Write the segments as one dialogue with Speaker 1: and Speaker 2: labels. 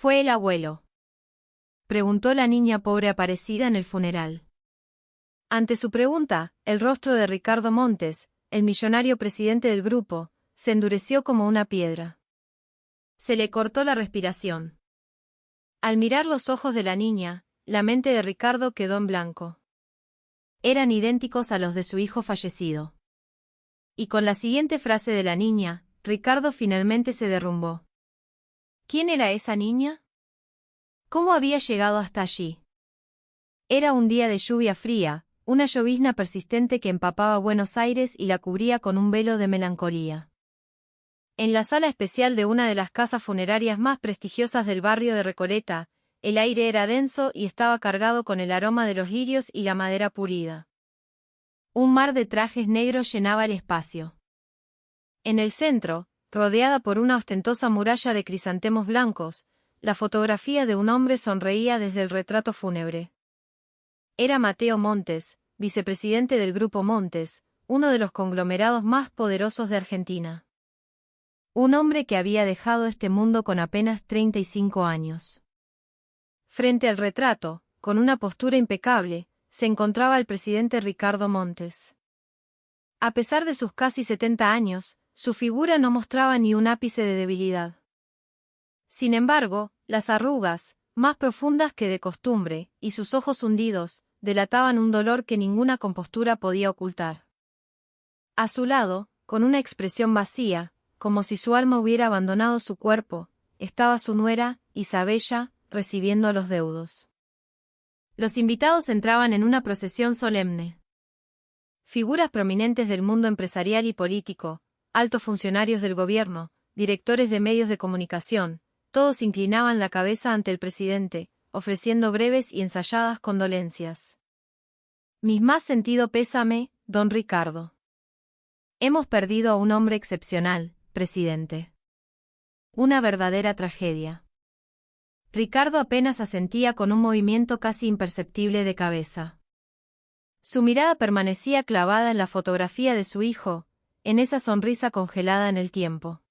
Speaker 1: ¿Fue el abuelo?, preguntó la niña pobre aparecida en el funeral. Ante su pregunta, el rostro de Ricardo Montes, el millonario presidente del grupo, se endureció como una piedra. Se le cortó la respiración. Al mirar los ojos de la niña, la mente de Ricardo quedó en blanco. Eran idénticos a los de su hijo fallecido. Y con la siguiente frase de la niña, Ricardo finalmente se derrumbó. ¿Quién era esa niña? ¿Cómo había llegado hasta allí? Era un día de lluvia fría, una llovizna persistente que empapaba Buenos Aires y la cubría con un velo de melancolía. En la sala especial de una de las casas funerarias más prestigiosas del barrio de Recoleta, el aire era denso y estaba cargado con el aroma de los lirios y la madera pulida. Un mar de trajes negros llenaba el espacio. En el centro, rodeada por una ostentosa muralla de crisantemos blancos, la fotografía de un hombre sonreía desde el retrato fúnebre. Era Mateo Montes, vicepresidente del Grupo Montes, uno de los conglomerados más poderosos de Argentina. Un hombre que había dejado este mundo con apenas 35 años. Frente al retrato, con una postura impecable, se encontraba el presidente Ricardo Montes. A pesar de sus casi 70 años, su figura no mostraba ni un ápice de debilidad. Sin embargo, las arrugas, más profundas que de costumbre, y sus ojos hundidos, delataban un dolor que ninguna compostura podía ocultar. A su lado, con una expresión vacía, como si su alma hubiera abandonado su cuerpo, estaba su nuera, Isabella, recibiendo a los deudos. Los invitados entraban en una procesión solemne. Figuras prominentes del mundo empresarial y político, altos funcionarios del gobierno, directores de medios de comunicación, todos inclinaban la cabeza ante el presidente, ofreciendo breves y ensayadas condolencias. Mi más sentido pésame, don Ricardo. Hemos perdido a un hombre excepcional, presidente. Una verdadera tragedia. Ricardo apenas asentía con un movimiento casi imperceptible de cabeza. Su mirada permanecía clavada en la fotografía de su hijo, en esa sonrisa congelada en el tiempo.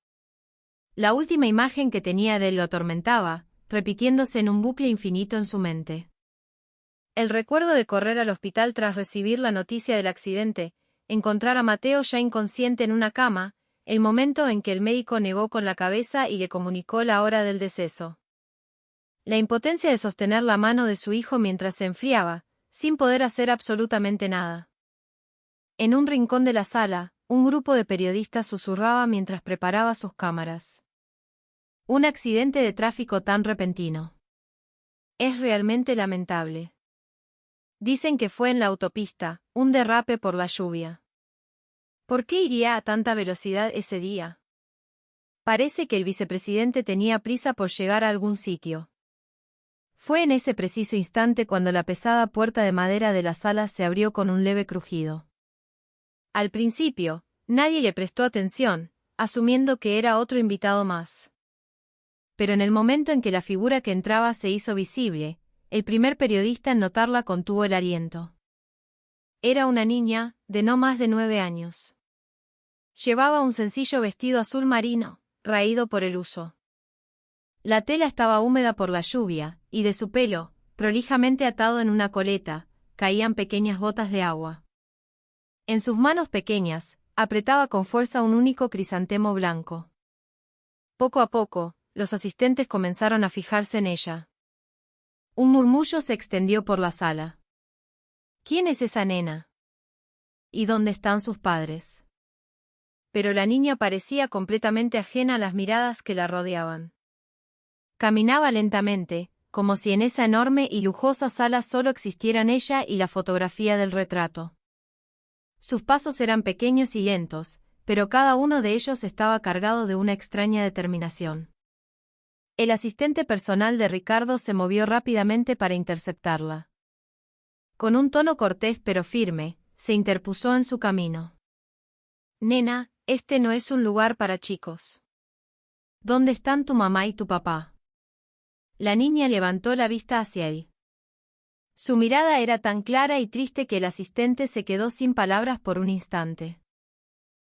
Speaker 1: La última imagen que tenía de él lo atormentaba, repitiéndose en un bucle infinito en su mente. El recuerdo de correr al hospital tras recibir la noticia del accidente, encontrar a Mateo ya inconsciente en una cama, el momento en que el médico negó con la cabeza y le comunicó la hora del deceso. La impotencia de sostener la mano de su hijo mientras se enfriaba, sin poder hacer absolutamente nada. En un rincón de la sala, un grupo de periodistas susurraba mientras preparaba sus cámaras. Un accidente de tráfico tan repentino. Es realmente lamentable. Dicen que fue en la autopista, un derrape por la lluvia. ¿Por qué iría a tanta velocidad ese día? Parece que el vicepresidente tenía prisa por llegar a algún sitio. Fue en ese preciso instante cuando la pesada puerta de madera de la sala se abrió con un leve crujido. Al principio, nadie le prestó atención, asumiendo que era otro invitado más. Pero en el momento en que la figura que entraba se hizo visible, el primer periodista en notarla contuvo el aliento. Era una niña, de no más de 9 años. Llevaba un sencillo vestido azul marino, raído por el uso. La tela estaba húmeda por la lluvia, y de su pelo, prolijamente atado en una coleta, caían pequeñas gotas de agua. En sus manos pequeñas, apretaba con fuerza un único crisantemo blanco. Poco a poco, los asistentes comenzaron a fijarse en ella. Un murmullo se extendió por la sala. ¿Quién es esa nena? ¿Y dónde están sus padres? Pero la niña parecía completamente ajena a las miradas que la rodeaban. Caminaba lentamente, como si en esa enorme y lujosa sala solo existieran ella y la fotografía del retrato. Sus pasos eran pequeños y lentos, pero cada uno de ellos estaba cargado de una extraña determinación. El asistente personal de Ricardo se movió rápidamente para interceptarla. Con un tono cortés pero firme, se interpuso en su camino. Nena, este no es un lugar para chicos. ¿Dónde están tu mamá y tu papá? La niña levantó la vista hacia él. Su mirada era tan clara y triste que el asistente se quedó sin palabras por un instante.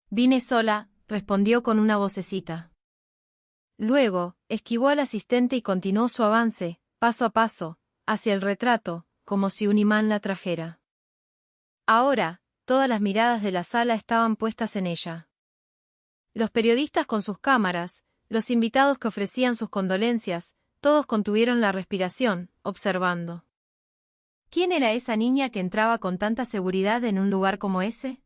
Speaker 1: Vine sola, respondió con una vocecita. Luego, esquivó al asistente y continuó su avance, paso a paso, hacia el retrato, como si un imán la trajera. Ahora, todas las miradas de la sala estaban puestas en ella. Los periodistas con sus cámaras, los invitados que ofrecían sus condolencias, todos contuvieron la respiración, observando. ¿Quién era esa niña que entraba con tanta seguridad en un lugar como ese?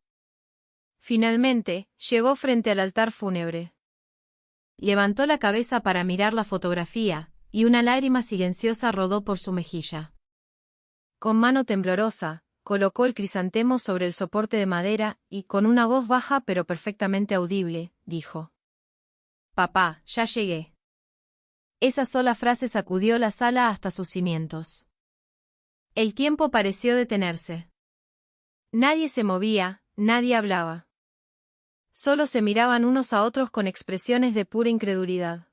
Speaker 1: Finalmente, llegó frente al altar fúnebre. Levantó la cabeza para mirar la fotografía, y una lágrima silenciosa rodó por su mejilla. Con mano temblorosa, colocó el crisantemo sobre el soporte de madera y, con una voz baja pero perfectamente audible, dijo: «Papá, ya llegué». Esa sola frase sacudió la sala hasta sus cimientos. El tiempo pareció detenerse. Nadie se movía, nadie hablaba. Solo se miraban unos a otros con expresiones de pura incredulidad.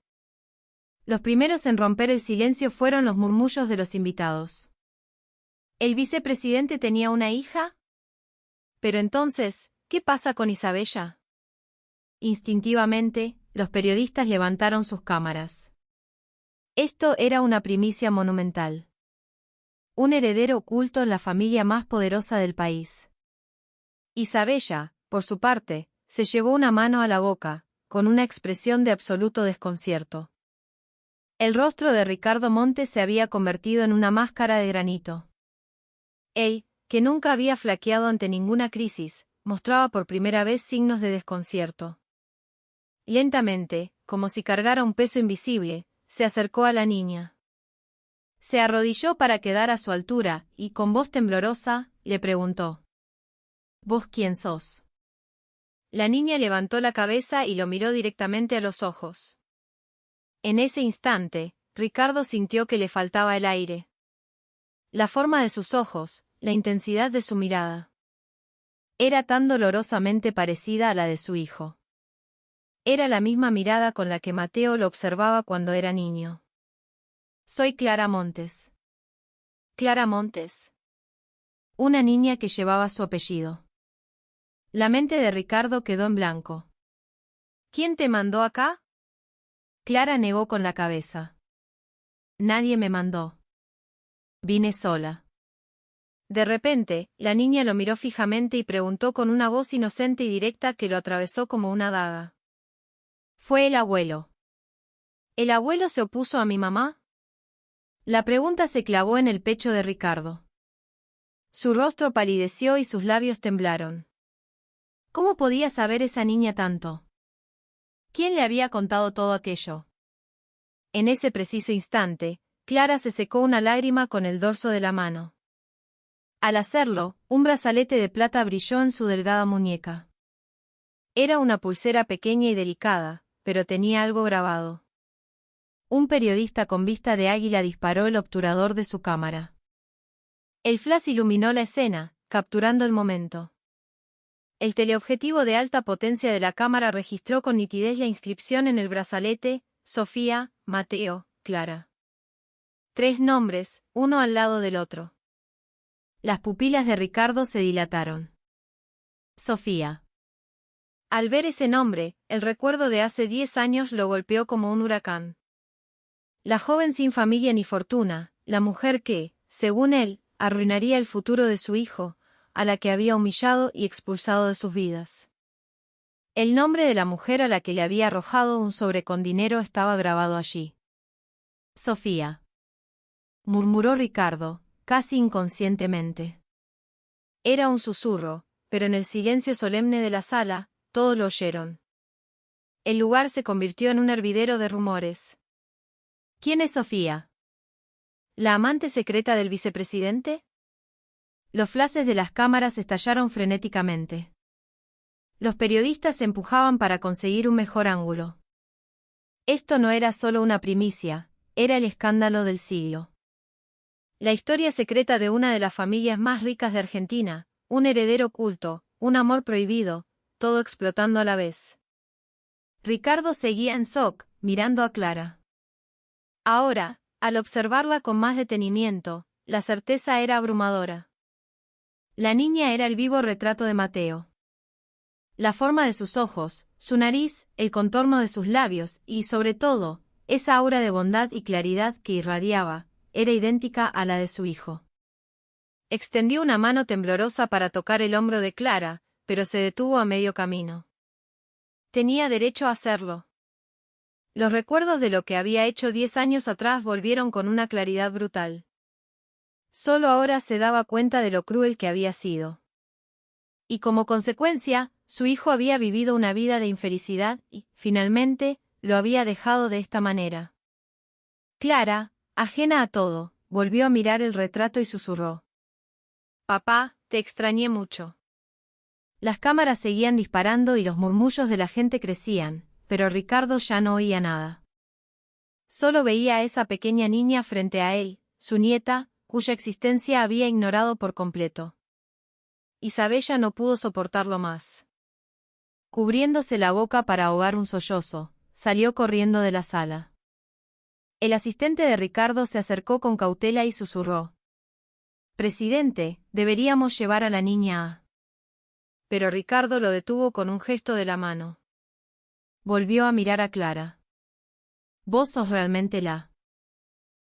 Speaker 1: Los primeros en romper el silencio fueron los murmullos de los invitados. ¿El vicepresidente tenía una hija? Pero entonces, ¿qué pasa con Isabella? Instintivamente, los periodistas levantaron sus cámaras. Esto era una primicia monumental. Un heredero oculto en la familia más poderosa del país. Isabella, por su parte, se llevó una mano a la boca, con una expresión de absoluto desconcierto. El rostro de Ricardo Montes se había convertido en una máscara de granito. Él, que nunca había flaqueado ante ninguna crisis, mostraba por primera vez signos de desconcierto. Lentamente, como si cargara un peso invisible, se acercó a la niña. Se arrodilló para quedar a su altura, y con voz temblorosa, le preguntó: «¿Vos quién sos?». La niña levantó la cabeza y lo miró directamente a los ojos. En ese instante, Ricardo sintió que le faltaba el aire. La forma de sus ojos, la intensidad de su mirada. Era tan dolorosamente parecida a la de su hijo. Era la misma mirada con la que Mateo lo observaba cuando era niño. «Soy Clara Montes». Clara Montes. Una niña que llevaba su apellido. La mente de Ricardo quedó en blanco. «¿Quién te mandó acá?». Clara negó con la cabeza. «Nadie me mandó. Vine sola». De repente, la niña lo miró fijamente y preguntó con una voz inocente y directa que lo atravesó como una daga: «¿Fue el abuelo? ¿El abuelo se opuso a mi mamá?». La pregunta se clavó en el pecho de Ricardo. Su rostro palideció y sus labios temblaron. ¿Cómo podía saber esa niña tanto? ¿Quién le había contado todo aquello? En ese preciso instante, Clara se secó una lágrima con el dorso de la mano. Al hacerlo, un brazalete de plata brilló en su delgada muñeca. Era una pulsera pequeña y delicada, pero tenía algo grabado. Un periodista con vista de águila disparó el obturador de su cámara. El flash iluminó la escena, capturando el momento. El teleobjetivo de alta potencia de la cámara registró con nitidez la inscripción en el brazalete: Sofía, Mateo, Clara. 3 nombres, uno al lado del otro. Las pupilas de Ricardo se dilataron. Sofía. Al ver ese nombre, el recuerdo de hace 10 años lo golpeó como un huracán. La joven sin familia ni fortuna, la mujer que, según él, arruinaría el futuro de su hijo, a la que había humillado y expulsado de sus vidas. El nombre de la mujer a la que le había arrojado un sobre con dinero estaba grabado allí. Sofía. Murmuró Ricardo, casi inconscientemente. Era un susurro, pero en el silencio solemne de la sala, todos lo oyeron. El lugar se convirtió en un hervidero de rumores. ¿Quién es Sofía? ¿La amante secreta del vicepresidente? Los flashes de las cámaras estallaron frenéticamente. Los periodistas se empujaban para conseguir un mejor ángulo. Esto no era solo una primicia, era el escándalo del siglo. La historia secreta de una de las familias más ricas de Argentina, un heredero oculto, un amor prohibido, todo explotando a la vez. Ricardo seguía en shock, mirando a Clara. Ahora, al observarla con más detenimiento, la certeza era abrumadora. La niña era el vivo retrato de Mateo. La forma de sus ojos, su nariz, el contorno de sus labios y, sobre todo, esa aura de bondad y claridad que irradiaba, era idéntica a la de su hijo. Extendió una mano temblorosa para tocar el hombro de Clara, pero se detuvo a medio camino. Tenía derecho a hacerlo. Los recuerdos de lo que había hecho 10 años atrás volvieron con una claridad brutal. Solo ahora se daba cuenta de lo cruel que había sido. Y como consecuencia, su hijo había vivido una vida de infelicidad y, finalmente, lo había dejado de esta manera. Clara, ajena a todo, volvió a mirar el retrato y susurró: «Papá, te extrañé mucho». Las cámaras seguían disparando y los murmullos de la gente crecían, pero Ricardo ya no oía nada. Solo veía a esa pequeña niña frente a él, su nieta, cuya existencia había ignorado por completo. Isabella no pudo soportarlo más. Cubriéndose la boca para ahogar un sollozo, salió corriendo de la sala. El asistente de Ricardo se acercó con cautela y susurró: «Presidente, deberíamos llevar a la niña a…». Pero Ricardo lo detuvo con un gesto de la mano. Volvió a mirar a Clara. «Vos sos realmente la…».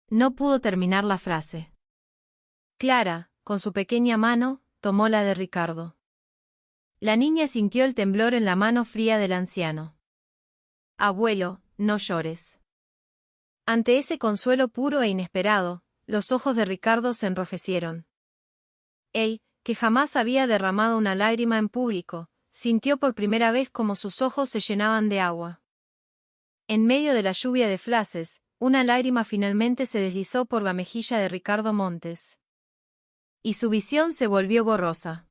Speaker 1: No pudo terminar la frase. Clara, con su pequeña mano, tomó la de Ricardo. La niña sintió el temblor en la mano fría del anciano. «Abuelo, no llores». Ante ese consuelo puro e inesperado, los ojos de Ricardo se enrojecieron. Él, que jamás había derramado una lágrima en público, sintió por primera vez como sus ojos se llenaban de agua. En medio de la lluvia de flashes, una lágrima finalmente se deslizó por la mejilla de Ricardo Montes. Y su visión se volvió borrosa.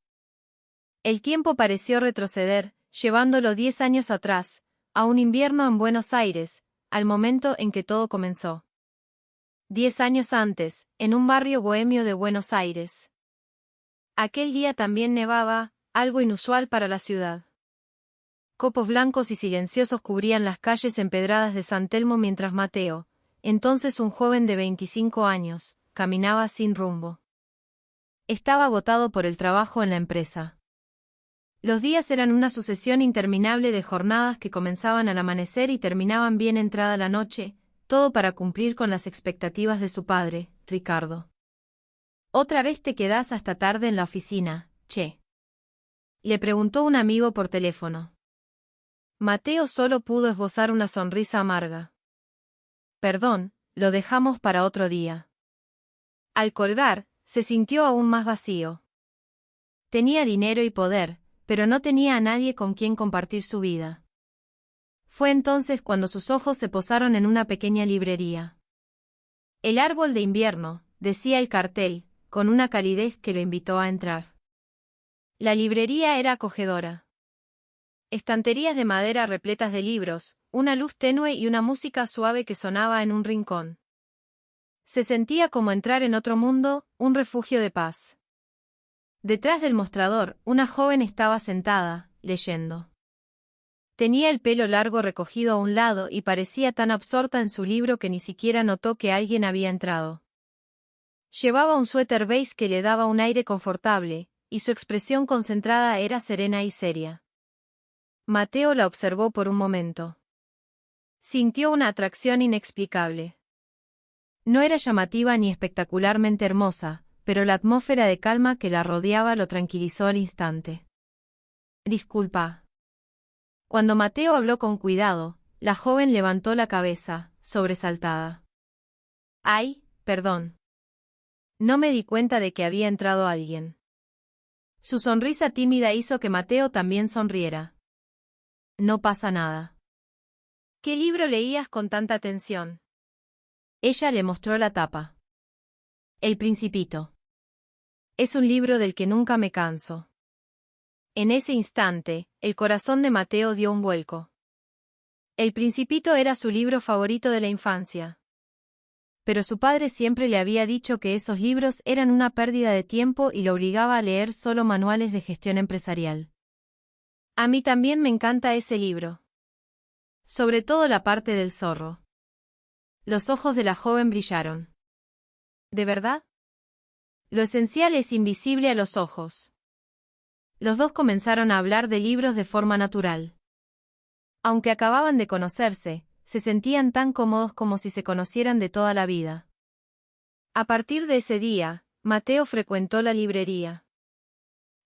Speaker 1: El tiempo pareció retroceder, llevándolo 10 años atrás, a un invierno en Buenos Aires, al momento en que todo comenzó. 10 años antes, en un barrio bohemio de Buenos Aires. Aquel día también nevaba, algo inusual para la ciudad. Copos blancos y silenciosos cubrían las calles empedradas de San Telmo mientras Mateo, entonces un joven de 25 años, caminaba sin rumbo. Estaba agotado por el trabajo en la empresa. Los días eran una sucesión interminable de jornadas que comenzaban al amanecer y terminaban bien entrada la noche, todo para cumplir con las expectativas de su padre, Ricardo. «¿Otra vez te quedás hasta tarde en la oficina, che?», le preguntó un amigo por teléfono. Mateo solo pudo esbozar una sonrisa amarga. «Perdón, lo dejamos para otro día». Al colgar, se sintió aún más vacío. Tenía dinero y poder, pero no tenía a nadie con quien compartir su vida. Fue entonces cuando sus ojos se posaron en una pequeña librería. «El árbol de invierno», decía el cartel, con una calidez que lo invitó a entrar. La librería era acogedora. Estanterías de madera repletas de libros, una luz tenue y una música suave que sonaba en un rincón. Se sentía como entrar en otro mundo, un refugio de paz. Detrás del mostrador, una joven estaba sentada, leyendo. Tenía el pelo largo recogido a un lado y parecía tan absorta en su libro que ni siquiera notó que alguien había entrado. Llevaba un suéter beige que le daba un aire confortable, y su expresión concentrada era serena y seria. Mateo la observó por un momento. Sintió una atracción inexplicable. No era llamativa ni espectacularmente hermosa, pero la atmósfera de calma que la rodeaba lo tranquilizó al instante. «Disculpa». Cuando Mateo habló con cuidado, la joven levantó la cabeza, sobresaltada. «Ay, perdón. No me di cuenta de que había entrado alguien». Su sonrisa tímida hizo que Mateo también sonriera. «No pasa nada». «¿Qué libro leías con tanta atención?». Ella le mostró la tapa. «El Principito. Es un libro del que nunca me canso». En ese instante, el corazón de Mateo dio un vuelco. El Principito era su libro favorito de la infancia. Pero su padre siempre le había dicho que esos libros eran una pérdida de tiempo y lo obligaba a leer solo manuales de gestión empresarial. «A mí también me encanta ese libro. Sobre todo la parte del zorro». Los ojos de la joven brillaron. «¿De verdad?». «Lo esencial es invisible a los ojos. Los dos comenzaron a hablar de libros de forma natural. Aunque acababan de conocerse, se sentían tan cómodos como si se conocieran de toda la vida. A partir de ese día, Mateo frecuentó la librería.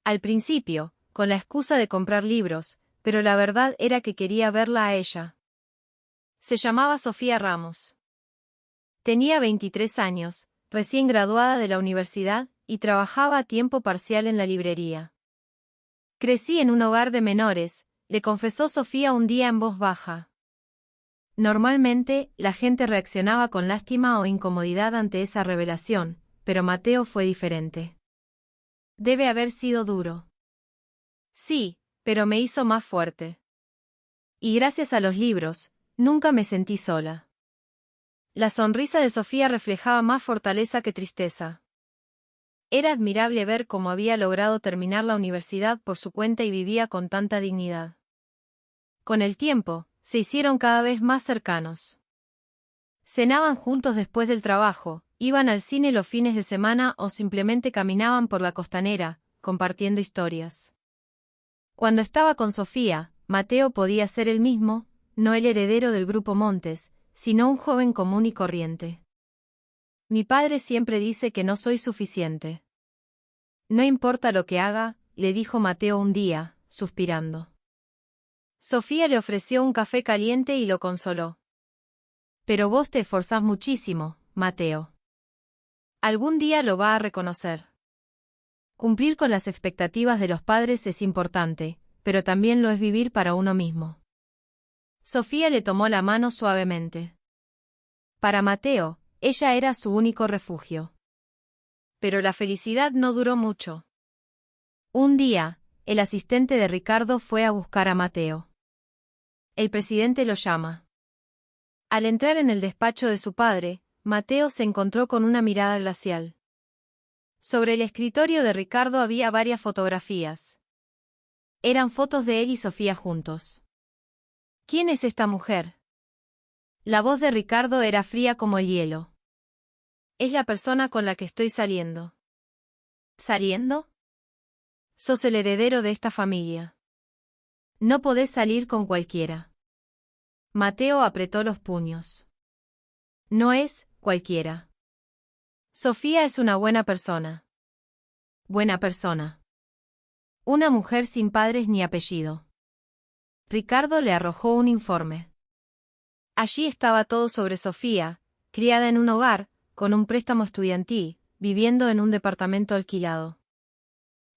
Speaker 1: Al principio, con la excusa de comprar libros, pero la verdad era que quería verla a ella. Se llamaba Sofía Ramos. Tenía 23 años, recién graduada de la universidad, y trabajaba a tiempo parcial en la librería. Crecí en un hogar de menores, le confesó Sofía un día en voz baja. Normalmente, la gente reaccionaba con lástima o incomodidad ante esa revelación, pero Mateo fue diferente. Debe haber sido duro. Sí, pero me hizo más fuerte. Y gracias a los libros, nunca me sentí sola. La sonrisa de Sofía reflejaba más fortaleza que tristeza. Era admirable ver cómo había logrado terminar la universidad por su cuenta y vivía con tanta dignidad. Con el tiempo, se hicieron cada vez más cercanos. Cenaban juntos después del trabajo, iban al cine los fines de semana o simplemente caminaban por la costanera, compartiendo historias. Cuando estaba con Sofía, Mateo podía ser el mismo, no el heredero del Grupo Montes, sino un joven común y corriente. Mi padre siempre dice que no soy suficiente. No importa lo que haga, le dijo Mateo un día, suspirando. Sofía le ofreció un café caliente y lo consoló. Pero vos te esforzás muchísimo, Mateo. Algún día lo va a reconocer. Cumplir con las expectativas de los padres es importante, pero también lo es vivir para uno mismo. Sofía le tomó la mano suavemente. Para Mateo, ella era su único refugio. Pero la felicidad no duró mucho. Un día, el asistente de Ricardo fue a buscar a Mateo. El presidente lo llama. Al entrar en el despacho de su padre, Mateo se encontró con una mirada glacial. Sobre el escritorio de Ricardo había varias fotografías. Eran fotos de él y Sofía juntos. ¿Quién es esta mujer? La voz de Ricardo era fría como el hielo. Es la persona con la que estoy saliendo. ¿Saliendo? Sos el heredero de esta familia. No podés salir con cualquiera. Mateo apretó los puños. No es cualquiera. Sofía es una buena persona. Buena persona. Una mujer sin padres ni apellido. Ricardo le arrojó un informe. Allí estaba todo sobre Sofía, criada en un hogar, con un préstamo estudiantil, viviendo en un departamento alquilado.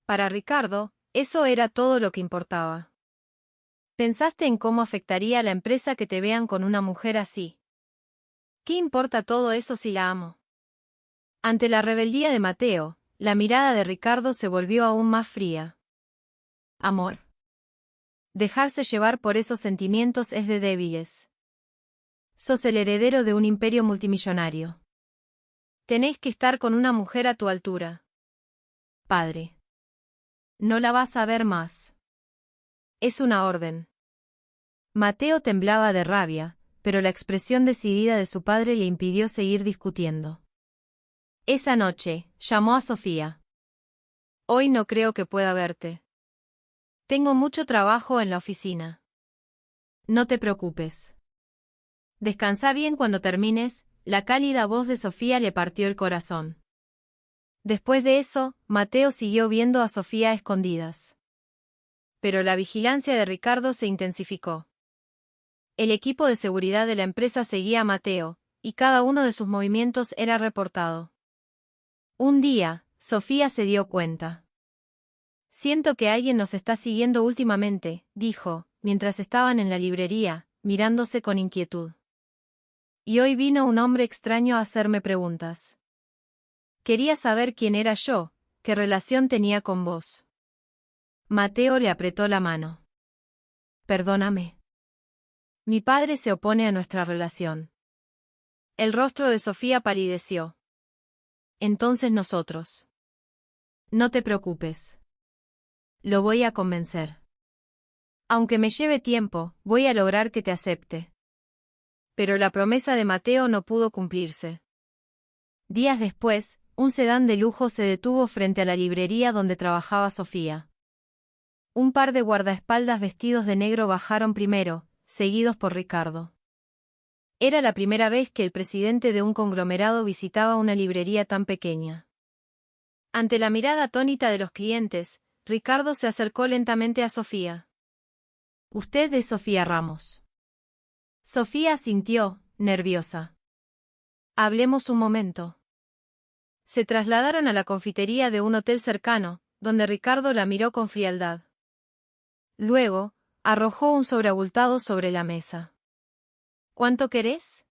Speaker 1: Para Ricardo, eso era todo lo que importaba. ¿Pensaste en cómo afectaría a la empresa que te vean con una mujer así? ¿Qué importa todo eso si la amo? Ante la rebeldía de Mateo, la mirada de Ricardo se volvió aún más fría. Amor. Dejarse llevar por esos sentimientos es de débiles. Sos el heredero de un imperio multimillonario. Tenés que estar con una mujer a tu altura. Padre. No la vas a ver más. Es una orden. Mateo temblaba de rabia, pero la expresión decidida de su padre le impidió seguir discutiendo. Esa noche, llamó a Sofía. Hoy no creo que pueda verte. Tengo mucho trabajo en la oficina. No te preocupes. Descansa bien cuando termines, la cálida voz de Sofía le partió el corazón. Después de eso, Mateo siguió viendo a Sofía a escondidas. Pero la vigilancia de Ricardo se intensificó. El equipo de seguridad de la empresa seguía a Mateo, y cada uno de sus movimientos era reportado. Un día, Sofía se dio cuenta. Siento que alguien nos está siguiendo últimamente, dijo, mientras estaban en la librería, mirándose con inquietud. Y hoy vino un hombre extraño a hacerme preguntas. Quería saber quién era yo, qué relación tenía con vos. Mateo le apretó la mano. Perdóname. Mi padre se opone a nuestra relación. El rostro de Sofía palideció. Entonces nosotros. No te preocupes. Lo voy a convencer. Aunque me lleve tiempo, voy a lograr que te acepte. Pero la promesa de Mateo no pudo cumplirse. Días después, un sedán de lujo se detuvo frente a la librería donde trabajaba Sofía. Un par de guardaespaldas vestidos de negro bajaron primero, seguidos por Ricardo. Era la primera vez que el presidente de un conglomerado visitaba una librería tan pequeña. Ante la mirada atónita de los clientes, Ricardo se acercó lentamente a Sofía. «Usted es Sofía Ramos». Sofía asintió, nerviosa. «Hablemos un momento». Se trasladaron a la confitería de un hotel cercano, donde Ricardo la miró con frialdad. Luego, arrojó un sobreabultado sobre la mesa. «¿Cuánto querés?»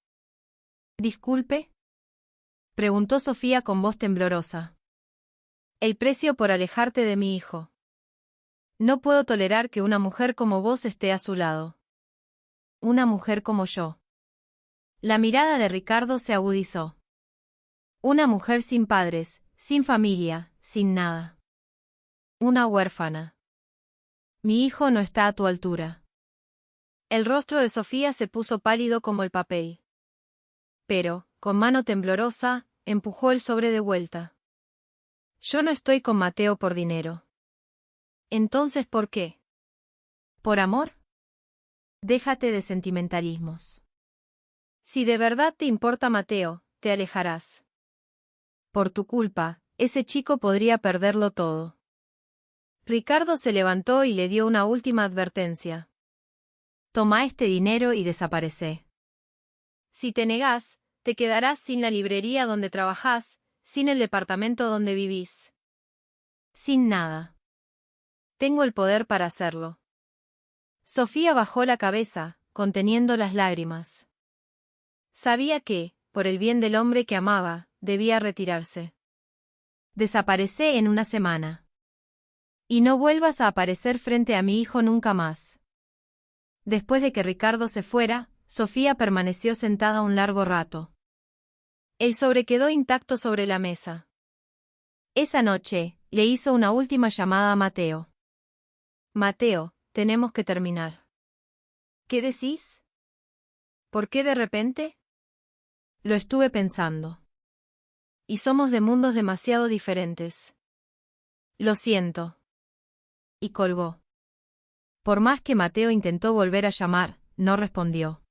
Speaker 1: «Disculpe», preguntó Sofía con voz temblorosa. «El precio por alejarte de mi hijo. No puedo tolerar que una mujer como vos esté a su lado. Una mujer como yo». La mirada de Ricardo se agudizó. Una mujer sin padres, sin familia, sin nada. Una huérfana. Mi hijo no está a tu altura. El rostro de Sofía se puso pálido como el papel. Pero, con mano temblorosa, empujó el sobre de vuelta. Yo no estoy con Mateo por dinero. Entonces, ¿por qué? ¿Por amor? Déjate de sentimentalismos. Si de verdad te importa Mateo, te alejarás. Por tu culpa, ese chico podría perderlo todo. Ricardo se levantó y le dio una última advertencia. Toma este dinero y desaparece. Si te negás, te quedarás sin la librería donde trabajás, sin el departamento donde vivís. Sin nada. Tengo el poder para hacerlo. Sofía bajó la cabeza, conteniendo las lágrimas. Sabía que, por el bien del hombre que amaba, debía retirarse. Desaparece en una semana. Y no vuelvas a aparecer frente a mi hijo nunca más. Después de que Ricardo se fuera, Sofía permaneció sentada un largo rato. El sobre quedó intacto sobre la mesa. Esa noche, le hizo una última llamada a Mateo. Mateo, tenemos que terminar. ¿Qué decís? ¿Por qué de repente? Lo estuve pensando. Y somos de mundos demasiado diferentes. Lo siento. Y colgó. Por más que Mateo intentó volver a llamar, no respondió.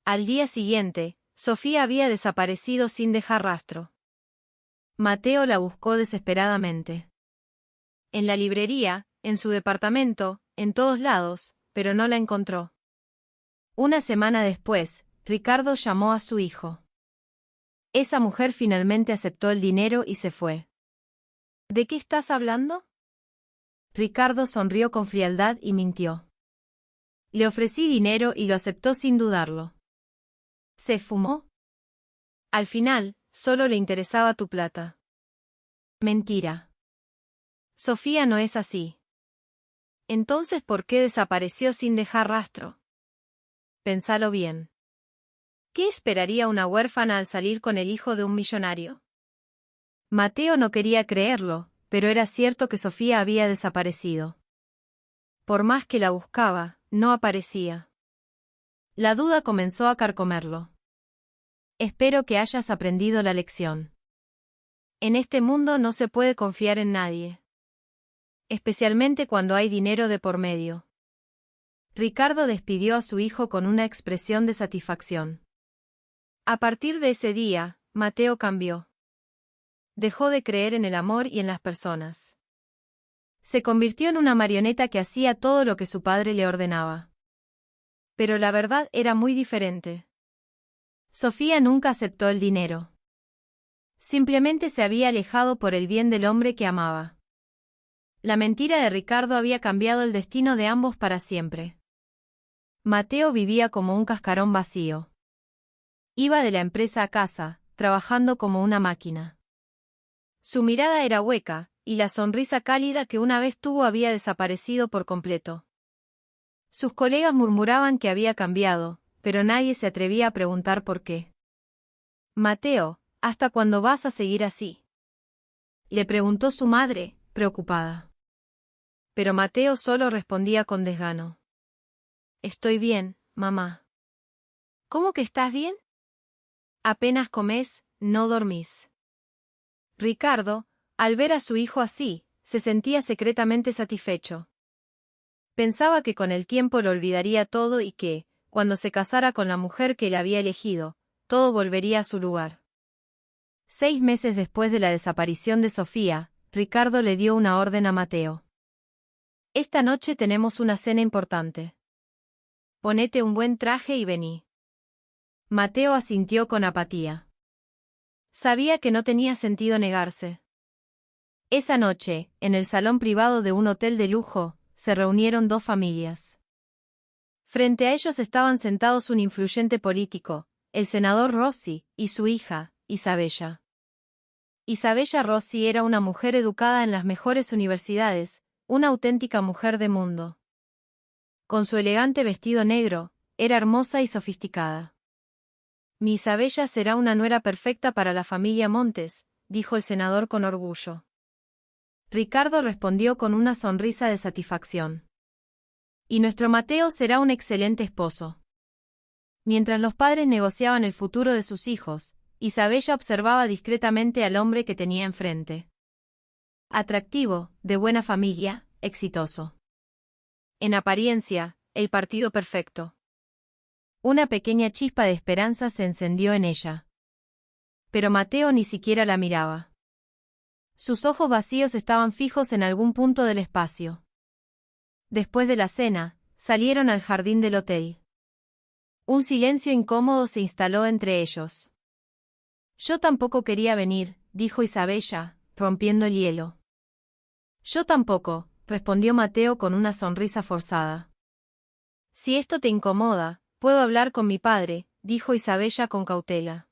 Speaker 1: Al día siguiente, Sofía había desaparecido sin dejar rastro. Mateo la buscó desesperadamente. En la librería, en su departamento, en todos lados, pero no la encontró. Una semana después, Ricardo llamó a su hijo. Esa mujer finalmente aceptó el dinero y se fue. ¿De qué estás hablando? Ricardo sonrió con frialdad y mintió. Le ofrecí dinero y lo aceptó sin dudarlo. ¿Se fumó? Al final, solo le interesaba tu plata. Mentira. Sofía no es así. Entonces, ¿por qué desapareció sin dejar rastro? Pensalo bien. ¿Qué esperaría una huérfana al salir con el hijo de un millonario? Mateo no quería creerlo, pero era cierto que Sofía había desaparecido. Por más que la buscaba, no aparecía. La duda comenzó a carcomerlo. Espero que hayas aprendido la lección. En este mundo no se puede confiar en nadie. Especialmente cuando hay dinero de por medio. Ricardo despidió a su hijo con una expresión de satisfacción. A partir de ese día, Mateo cambió. Dejó de creer en el amor y en las personas. Se convirtió en una marioneta que hacía todo lo que su padre le ordenaba. Pero la verdad era muy diferente. Sofía nunca aceptó el dinero. Simplemente se había alejado por el bien del hombre que amaba. La mentira de Ricardo había cambiado el destino de ambos para siempre. Mateo vivía como un cascarón vacío. Iba de la empresa a casa, trabajando como una máquina. Su mirada era hueca, y la sonrisa cálida que una vez tuvo había desaparecido por completo. Sus colegas murmuraban que había cambiado, pero nadie se atrevía a preguntar por qué. Mateo, ¿hasta cuándo vas a seguir así? Le preguntó su madre, preocupada. Pero Mateo solo respondía con desgano. Estoy bien, mamá. ¿Cómo que estás bien? Apenas comés, no dormís. Ricardo, al ver a su hijo así, se sentía secretamente satisfecho. Pensaba que con el tiempo lo olvidaría todo y que, cuando se casara con la mujer que él había elegido, todo volvería a su lugar. 6 meses después de la desaparición de Sofía, Ricardo le dio una orden a Mateo. Esta noche tenemos una cena importante. Ponete un buen traje y vení. Mateo asintió con apatía. Sabía que no tenía sentido negarse. Esa noche, en el salón privado de un hotel de lujo, se reunieron 2 familias. Frente a ellos estaban sentados un influyente político, el senador Rossi, y su hija, Isabella. Isabella Rossi era una mujer educada en las mejores universidades, una auténtica mujer de mundo. Con su elegante vestido negro, era hermosa y sofisticada. Mi Isabella será una nuera perfecta para la familia Montes, dijo el senador con orgullo. Ricardo respondió con una sonrisa de satisfacción. Y nuestro Mateo será un excelente esposo. Mientras los padres negociaban el futuro de sus hijos, Isabella observaba discretamente al hombre que tenía enfrente. Atractivo, de buena familia, exitoso. En apariencia, el partido perfecto. Una pequeña chispa de esperanza se encendió en ella. Pero Mateo ni siquiera la miraba. Sus ojos vacíos estaban fijos en algún punto del espacio. Después de la cena, salieron al jardín del hotel. Un silencio incómodo se instaló entre ellos. Yo tampoco quería venir, dijo Isabella, rompiendo el hielo. Yo tampoco, respondió Mateo con una sonrisa forzada. Si esto te incomoda, puedo hablar con mi padre, dijo Isabella con cautela.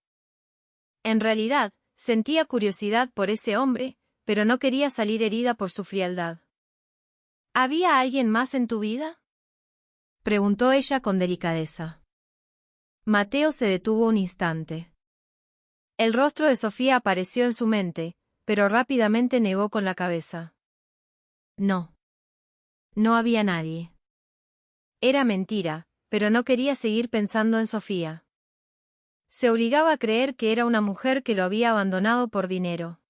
Speaker 1: En realidad, sentía curiosidad por ese hombre, pero no quería salir herida por su frialdad. ¿Había alguien más en tu vida?, preguntó ella con delicadeza. Mateo se detuvo un instante. El rostro de Sofía apareció en su mente, pero rápidamente negó con la cabeza. No. No había nadie. Era mentira, pero no quería seguir pensando en Sofía. Se obligaba a creer que era una mujer que lo había abandonado por dinero.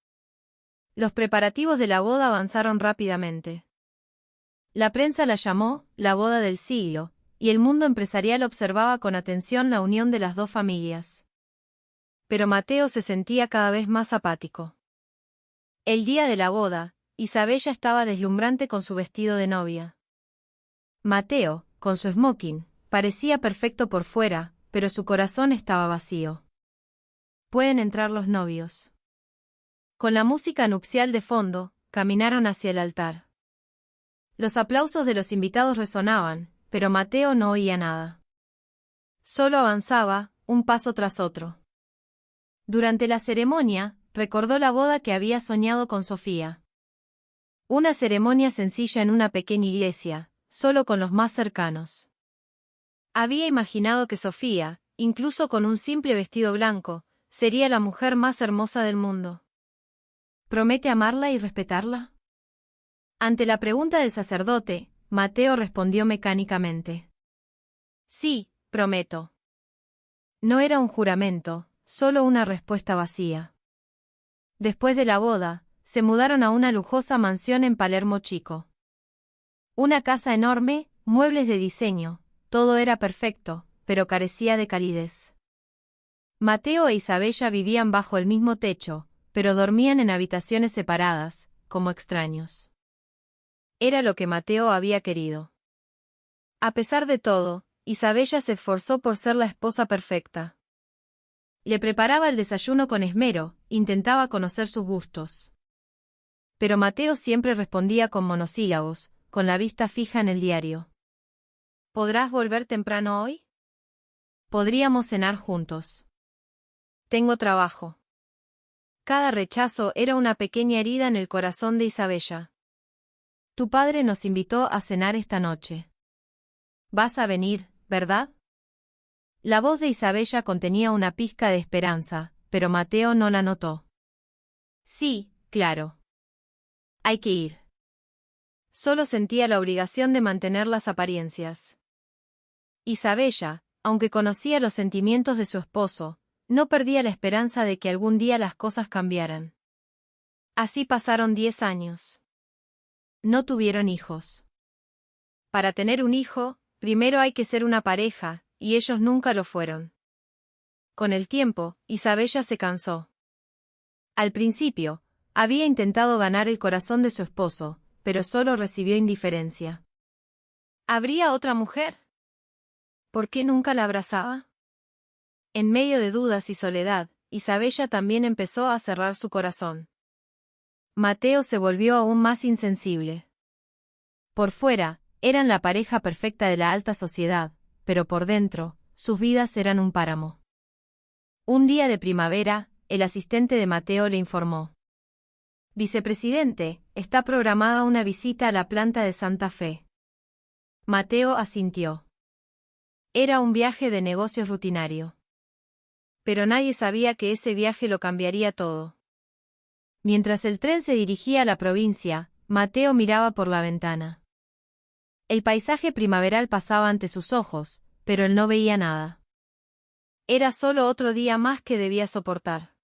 Speaker 1: Los preparativos de la boda avanzaron rápidamente. La prensa la llamó la boda del siglo, y el mundo empresarial observaba con atención la unión de las 2 familias. Pero Mateo se sentía cada vez más apático. El día de la boda, Isabella estaba deslumbrante con su vestido de novia. Mateo, con su smoking, parecía perfecto por fuera, pero su corazón estaba vacío. Pueden entrar los novios. Con la música nupcial de fondo, caminaron hacia el altar. Los aplausos de los invitados resonaban, pero Mateo no oía nada. Solo avanzaba, un paso tras otro. Durante la ceremonia, recordó la boda que había soñado con Sofía. Una ceremonia sencilla en una pequeña iglesia, solo con los más cercanos. Había imaginado que Sofía, incluso con un simple vestido blanco, sería la mujer más hermosa del mundo. ¿Promete amarla y respetarla? Ante la pregunta del sacerdote, Mateo respondió mecánicamente. Sí, prometo. No era un juramento, solo una respuesta vacía. Después de la boda, se mudaron a una lujosa mansión en Palermo Chico. Una casa enorme, muebles de diseño, todo era perfecto, pero carecía de calidez. Mateo e Isabella vivían bajo el mismo techo, pero dormían en habitaciones separadas, como extraños. Era lo que Mateo había querido. A pesar de todo, Isabella se esforzó por ser la esposa perfecta. Le preparaba el desayuno con esmero, intentaba conocer sus gustos. Pero Mateo siempre respondía con monosílabos, con la vista fija en el diario. ¿Podrás volver temprano hoy? Podríamos cenar juntos. Tengo trabajo. Cada rechazo era una pequeña herida en el corazón de Isabella. Tu padre nos invitó a cenar esta noche. Vas a venir, ¿verdad? La voz de Isabella contenía una pizca de esperanza, pero Mateo no la notó. Sí, claro. Hay que ir. Solo sentía la obligación de mantener las apariencias. Isabella, aunque conocía los sentimientos de su esposo, no perdía la esperanza de que algún día las cosas cambiaran. Así pasaron 10 años. No tuvieron hijos. para tener un hijo, primero hay que ser una pareja, y ellos nunca lo fueron. Con el tiempo, Isabella se cansó. Al principio, había intentado ganar el corazón de su esposo, pero solo recibió indiferencia. ¿Habría otra mujer? ¿Por qué nunca la abrazaba? En medio de dudas y soledad, Isabella también empezó a cerrar su corazón. Mateo se volvió aún más insensible. Por fuera, eran la pareja perfecta de la alta sociedad, pero por dentro, sus vidas eran un páramo. Un día de primavera, el asistente de Mateo le informó: «Vicepresidente, está programada una visita a la planta de Santa Fe». Mateo asintió. Era un viaje de negocios rutinario. Pero nadie sabía que ese viaje lo cambiaría todo. Mientras el tren se dirigía a la provincia, Mateo miraba por la ventana. El paisaje primaveral pasaba ante sus ojos, pero él no veía nada. Era solo otro día más que debía soportar.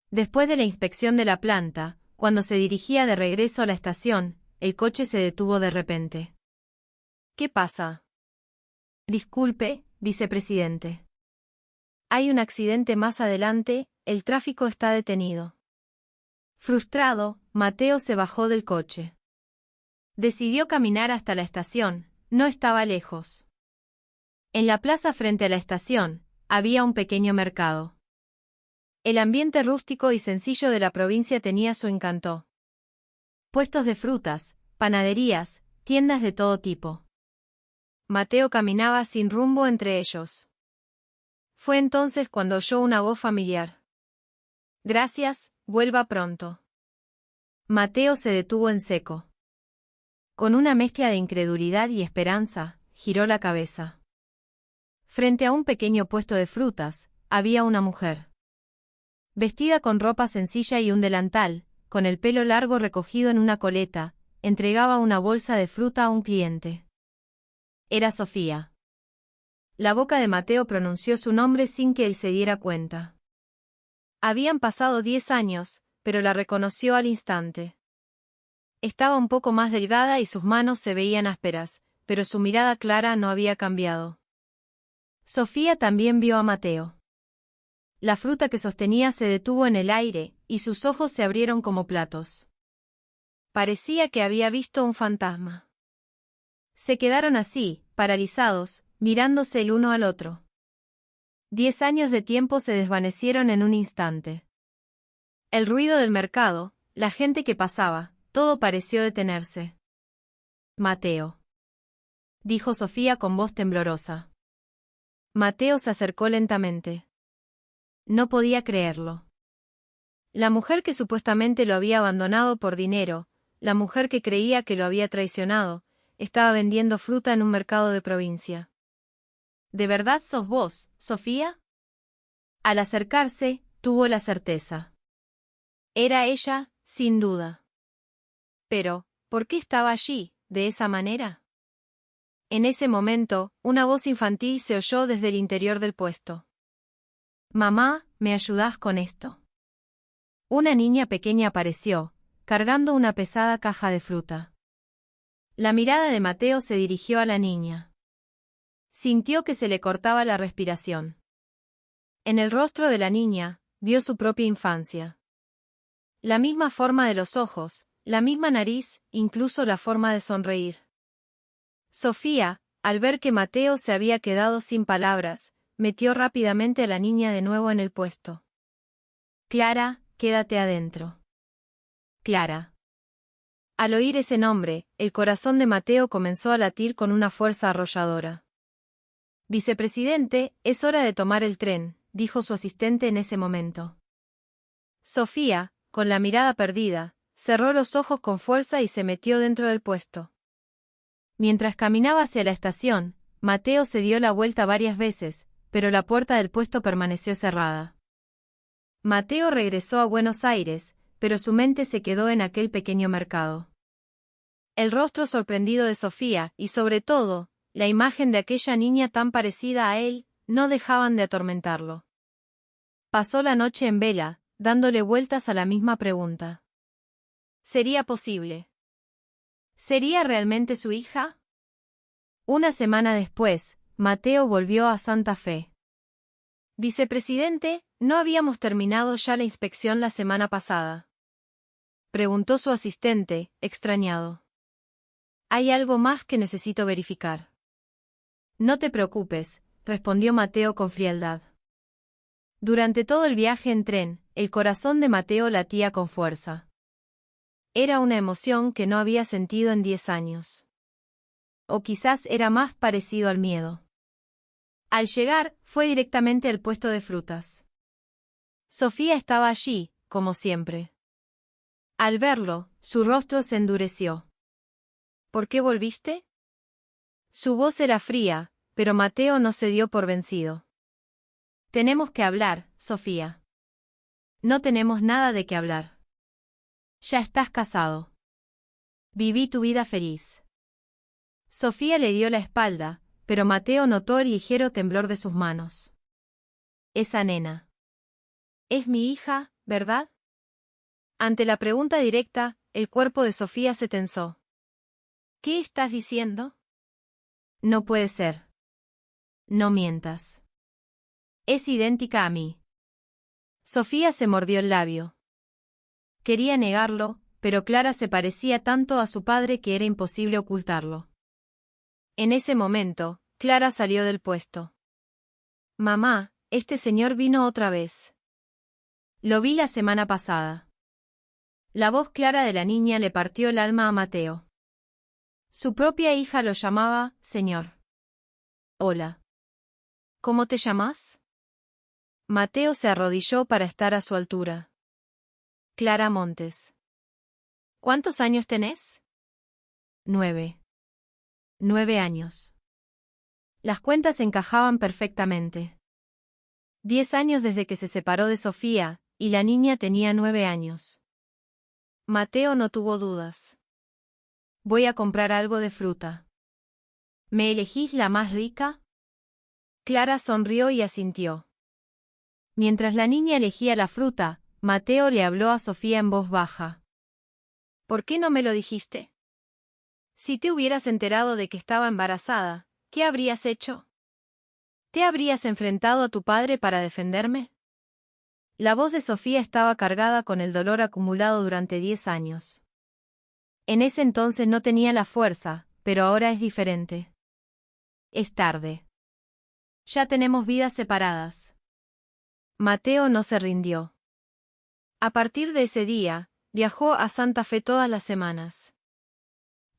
Speaker 1: Después de la inspección de la planta, cuando se dirigía de regreso a la estación, el coche se detuvo de repente. «¿Qué pasa?» «Disculpe, vicepresidente. Hay un accidente más adelante, el tráfico está detenido». Frustrado, Mateo se bajó del coche. Decidió caminar hasta la estación, no estaba lejos. En la plaza frente a la estación, había un pequeño mercado. El ambiente rústico y sencillo de la provincia tenía su encanto. Puestos de frutas, panaderías, tiendas de todo tipo. Mateo caminaba sin rumbo entre ellos. Fue entonces cuando oyó una voz familiar. «Gracias, vuelva pronto». Mateo se detuvo en seco. Con una mezcla de incredulidad y esperanza, giró la cabeza. Frente a un pequeño puesto de frutas, había una mujer. Vestida con ropa sencilla y un delantal, con el pelo largo recogido en una coleta, entregaba una bolsa de fruta a un cliente. Era Sofía. La boca de Mateo pronunció su nombre sin que él se diera cuenta. Habían pasado 10 años, pero la reconoció al instante. Estaba un poco más delgada y sus manos se veían ásperas, pero su mirada clara no había cambiado. Sofía también vio a Mateo. La fruta que sostenía se detuvo en el aire, y sus ojos se abrieron como platos. Parecía que había visto un fantasma. Se quedaron así, paralizados, mirándose el uno al otro. 10 años de tiempo se desvanecieron en un instante. El ruido del mercado, la gente que pasaba, todo pareció detenerse. «Mateo», dijo Sofía con voz temblorosa. Mateo se acercó lentamente. No podía creerlo. La mujer que supuestamente lo había abandonado por dinero, la mujer que creía que lo había traicionado, estaba vendiendo fruta en un mercado de provincia. «¿De verdad sos vos, Sofía?» Al acercarse, tuvo la certeza. Era ella, sin duda. Pero, ¿por qué estaba allí, de esa manera? En ese momento, una voz infantil se oyó desde el interior del puesto. «Mamá, ¿me ayudás con esto?» Una niña pequeña apareció, cargando una pesada caja de fruta. La mirada de Mateo se dirigió a la niña. Sintió que se le cortaba la respiración. En el rostro de la niña, vio su propia infancia. La misma forma de los ojos, la misma nariz, incluso la forma de sonreír. Sofía, al ver que Mateo se había quedado sin palabras, metió rápidamente a la niña de nuevo en el puesto. «Clara, quédate adentro». Clara. Al oír ese nombre, el corazón de Mateo comenzó a latir con una fuerza arrolladora. «Vicepresidente, es hora de tomar el tren», dijo su asistente en ese momento. Sofía, con la mirada perdida, cerró los ojos con fuerza y se metió dentro del puesto. Mientras caminaba hacia la estación, Mateo se dio la vuelta varias veces, pero la puerta del puesto permaneció cerrada. Mateo regresó a Buenos Aires, pero su mente se quedó en aquel pequeño mercado. El rostro sorprendido de Sofía, y sobre todo, la imagen de aquella niña tan parecida a él, no dejaban de atormentarlo. Pasó la noche en vela, dándole vueltas a la misma pregunta. ¿Sería posible? ¿Sería realmente su hija? Una semana después, Mateo volvió a Santa Fe. Vicepresidente, ¿no habíamos terminado ya la inspección la semana pasada? Preguntó su asistente, extrañado. Hay algo más que necesito verificar. No te preocupes, respondió Mateo con frialdad. Durante todo el viaje en tren, el corazón de Mateo latía con fuerza. Era una emoción que no había sentido en 10 años. O quizás era más parecido al miedo. Al llegar, fue directamente al puesto de frutas. Sofía estaba allí, como siempre. Al verlo, su rostro se endureció. ¿Por qué volviste? Su voz era fría, pero Mateo no se dio por vencido. Tenemos que hablar, Sofía. No tenemos nada de qué hablar. Ya estás casado. Viví tu vida feliz. Sofía le dio la espalda, pero Mateo notó el ligero temblor de sus manos. Esa nena. Es mi hija, ¿verdad? Ante la pregunta directa, el cuerpo de Sofía se tensó. ¿Qué estás diciendo? No puede ser. No mientas. Es idéntica a mí. Sofía se mordió el labio. Quería negarlo, pero Clara se parecía tanto a su padre que era imposible ocultarlo. En ese momento, Clara salió del puesto. Mamá, este señor vino otra vez. Lo vi la semana pasada. La voz clara de la niña le partió el alma a Mateo. Su propia hija lo llamaba, señor. Hola. ¿Cómo te llamas? Mateo se arrodilló para estar a su altura. Clara Montes. ¿Cuántos años tenés? 9. 9 años. Las cuentas encajaban perfectamente. 10 años desde que se separó de Sofía, y la niña tenía 9 años. Mateo no tuvo dudas. Voy a comprar algo de fruta. ¿Me elegís la más rica? Clara sonrió y asintió. Mientras la niña elegía la fruta, Mateo le habló a Sofía en voz baja. ¿Por qué no me lo dijiste? Si te hubieras enterado de que estaba embarazada, ¿qué habrías hecho? ¿Te habrías enfrentado a tu padre para defenderme? La voz de Sofía estaba cargada con el dolor acumulado durante 10 años. En ese entonces no tenía la fuerza, pero ahora es diferente. Es tarde. Ya tenemos vidas separadas. Mateo no se rindió. A partir de ese día, viajó a Santa Fe todas las semanas.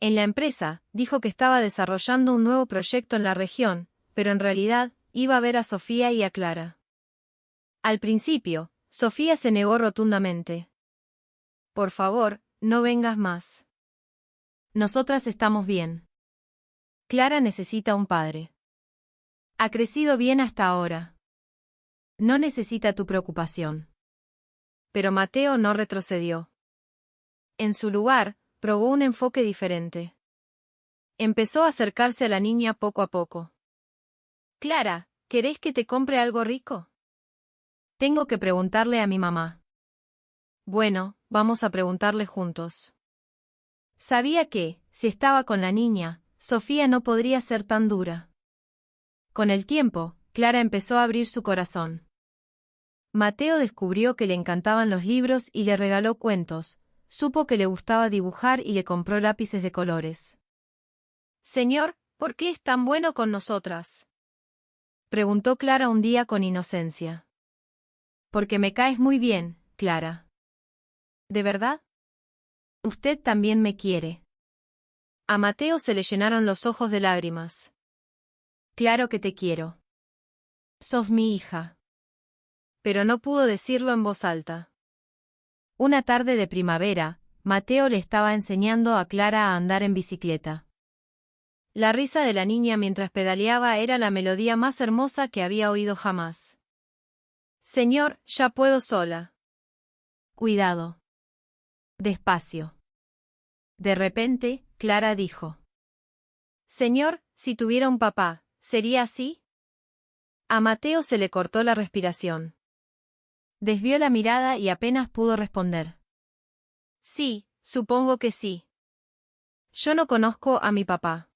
Speaker 1: En la empresa, dijo que estaba desarrollando un nuevo proyecto en la región, pero en realidad, iba a ver a Sofía y a Clara. Al principio, Sofía se negó rotundamente. Por favor, no vengas más. Nosotras estamos bien. Clara necesita un padre. Ha crecido bien hasta ahora. No necesita tu preocupación. Pero Mateo no retrocedió. En su lugar, probó un enfoque diferente. Empezó a acercarse a la niña poco a poco. Clara, ¿querés que te compre algo rico? Tengo que preguntarle a mi mamá. Bueno, vamos a preguntarle juntos. Sabía que, si estaba con la niña, Sofía no podría ser tan dura. Con el tiempo, Clara empezó a abrir su corazón. Mateo descubrió que le encantaban los libros y le regaló cuentos, supo que le gustaba dibujar y le compró lápices de colores. Señor, ¿por qué es tan bueno con nosotras? Preguntó Clara un día con inocencia. Porque me caes muy bien, Clara. ¿De verdad? Usted también me quiere. A Mateo se le llenaron los ojos de lágrimas. Claro que te quiero. Sos mi hija. Pero no pudo decirlo en voz alta. Una tarde de primavera, Mateo le estaba enseñando a Clara a andar en bicicleta. La risa de la niña mientras pedaleaba era la melodía más hermosa que había oído jamás. Señor, ya puedo sola. Cuidado. Despacio. De repente, Clara dijo. Señor, si tuviera un papá, ¿sería así? A Mateo se le cortó la respiración. Desvió la mirada y apenas pudo responder. Sí, supongo que sí. Yo no conozco a mi papá.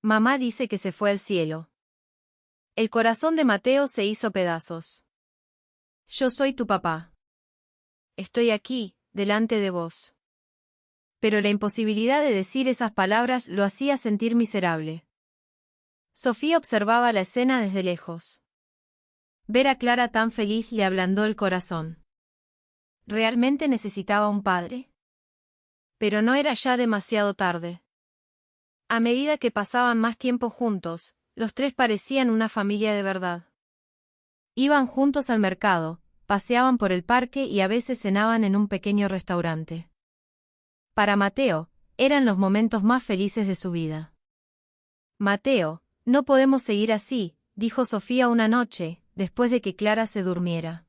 Speaker 1: Mamá dice que se fue al cielo. El corazón de Mateo se hizo pedazos. Yo soy tu papá. Estoy aquí, delante de vos. Pero la imposibilidad de decir esas palabras lo hacía sentir miserable. Sofía observaba la escena desde lejos. Ver a Clara tan feliz le ablandó el corazón. ¿Realmente necesitaba un padre? Pero no era ya demasiado tarde. A medida que pasaban más tiempo juntos, los tres parecían una familia de verdad. Iban juntos al mercado, paseaban por el parque y a veces cenaban en un pequeño restaurante. Para Mateo, eran los momentos más felices de su vida. Mateo, no podemos seguir así, dijo Sofía una noche, después de que Clara se durmiera.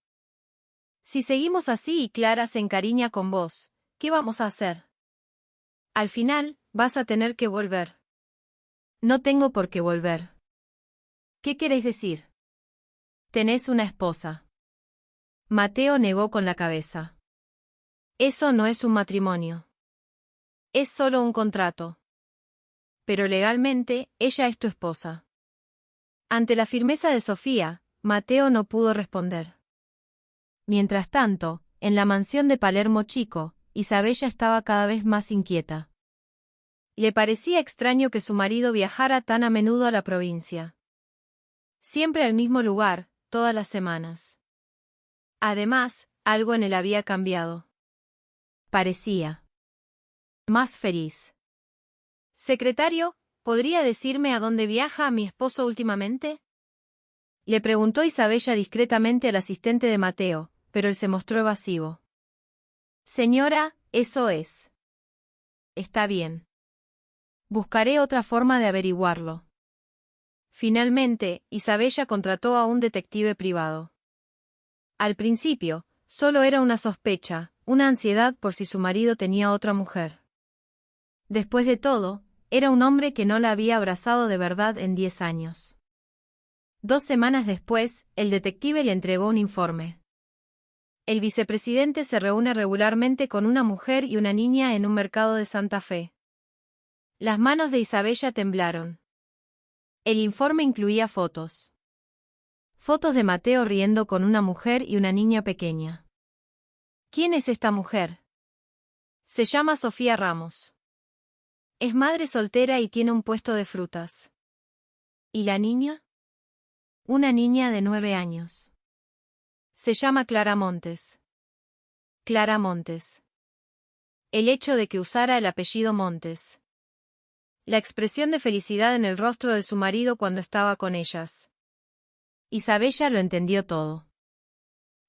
Speaker 1: Si seguimos así y Clara se encariña con vos, ¿qué vamos a hacer? Al final, vas a tener que volver. No tengo por qué volver. ¿Qué queréis decir? Tenés una esposa. Mateo negó con la cabeza. Eso no es un matrimonio. Es solo un contrato. Pero legalmente, ella es tu esposa. Ante la firmeza de Sofía, Mateo no pudo responder. Mientras tanto, en la mansión de Palermo Chico, Isabella estaba cada vez más inquieta. Le parecía extraño que su marido viajara tan a menudo a la provincia. Siempre al mismo lugar, todas las semanas. Además, algo en él había cambiado. Parecía más feliz. Secretario, ¿podría decirme a dónde viaja mi esposo últimamente? Le preguntó Isabella discretamente al asistente de Mateo, pero él se mostró evasivo. Señora, eso es. Está bien. Buscaré otra forma de averiguarlo. Finalmente, Isabella contrató a un detective privado. Al principio, solo era una sospecha, una ansiedad por si su marido tenía otra mujer. Después de todo, era un hombre que no la había abrazado de verdad en 10 años. 2 semanas después, el detective le entregó un informe. El vicepresidente se reúne regularmente con una mujer y una niña en un mercado de Santa Fe. Las manos de Isabella temblaron. El informe incluía fotos. Fotos de Mateo riendo con una mujer y una niña pequeña. ¿Quién es esta mujer? Se llama Sofía Ramos. Es madre soltera y tiene un puesto de frutas. ¿Y la niña? Una niña de 9 años. Se llama Clara Montes. Clara Montes. El hecho de que usara el apellido Montes. La expresión de felicidad en el rostro de su marido cuando estaba con ellas. Isabella lo entendió todo.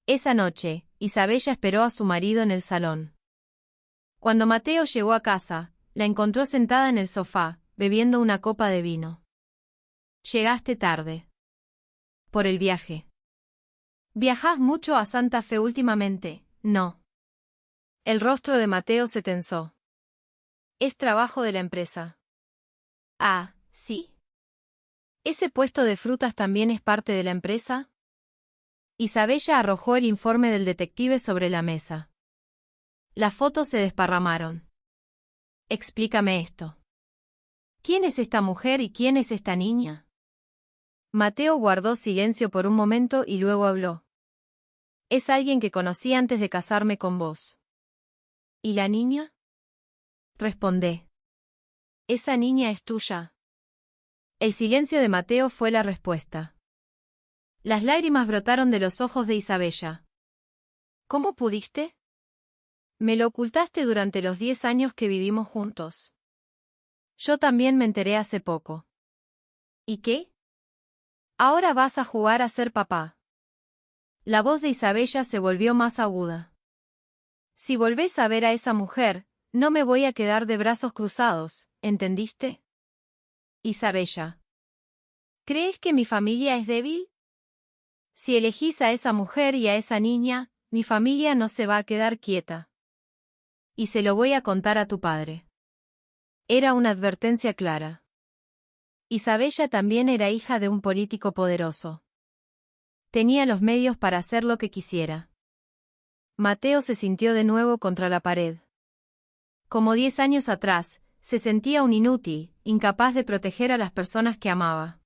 Speaker 1: Esa noche, Isabella esperó a su marido en el salón. Cuando Mateo llegó a casa, la encontró sentada en el sofá, bebiendo una copa de vino. Llegaste tarde. Por el viaje. ¿Viajás mucho a Santa Fe últimamente? No. El rostro de Mateo se tensó. Es trabajo de la empresa. Ah, sí. ¿Ese puesto de frutas también es parte de la empresa? Isabella arrojó el informe del detective sobre la mesa. Las fotos se desparramaron. Explícame esto. ¿Quién es esta mujer y quién es esta niña? Mateo guardó silencio por un momento y luego habló. Es alguien que conocí antes de casarme con vos. ¿Y la niña? Respondé. Esa niña es tuya. El silencio de Mateo fue la respuesta. Las lágrimas brotaron de los ojos de Isabella. ¿Cómo pudiste? Me lo ocultaste durante los 10 años que vivimos juntos. Yo también me enteré hace poco. ¿Y qué? Ahora vas a jugar a ser papá. La voz de Isabella se volvió más aguda. Si volvés a ver a esa mujer, no me voy a quedar de brazos cruzados, ¿entendiste? Isabella. ¿Crees que mi familia es débil? Si elegís a esa mujer y a esa niña, mi familia no se va a quedar quieta. Y se lo voy a contar a tu padre. Era una advertencia clara. Isabella también era hija de un político poderoso. Tenía los medios para hacer lo que quisiera. Mateo se sintió de nuevo contra la pared. Como 10 años atrás, se sentía un inútil, incapaz de proteger a las personas que amaba.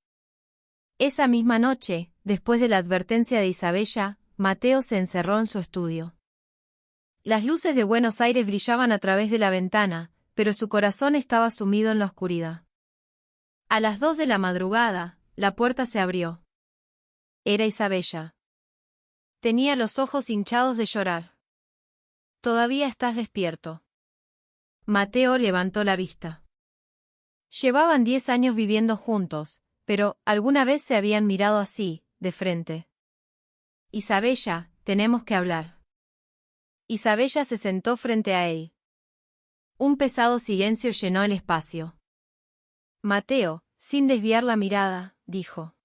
Speaker 1: Esa misma noche, después de la advertencia de Isabella, Mateo se encerró en su estudio. Las luces de Buenos Aires brillaban a través de la ventana, pero su corazón estaba sumido en la oscuridad. A las 2 de la madrugada, la puerta se abrió. Era Isabella. Tenía los ojos hinchados de llorar. «¿Todavía estás despierto?» Mateo levantó la vista. Llevaban 10 años viviendo juntos, pero alguna vez se habían mirado así, de frente. «Isabella, tenemos que hablar». Isabella se sentó frente a él. Un pesado silencio llenó el espacio. Mateo, sin desviar la mirada, dijo: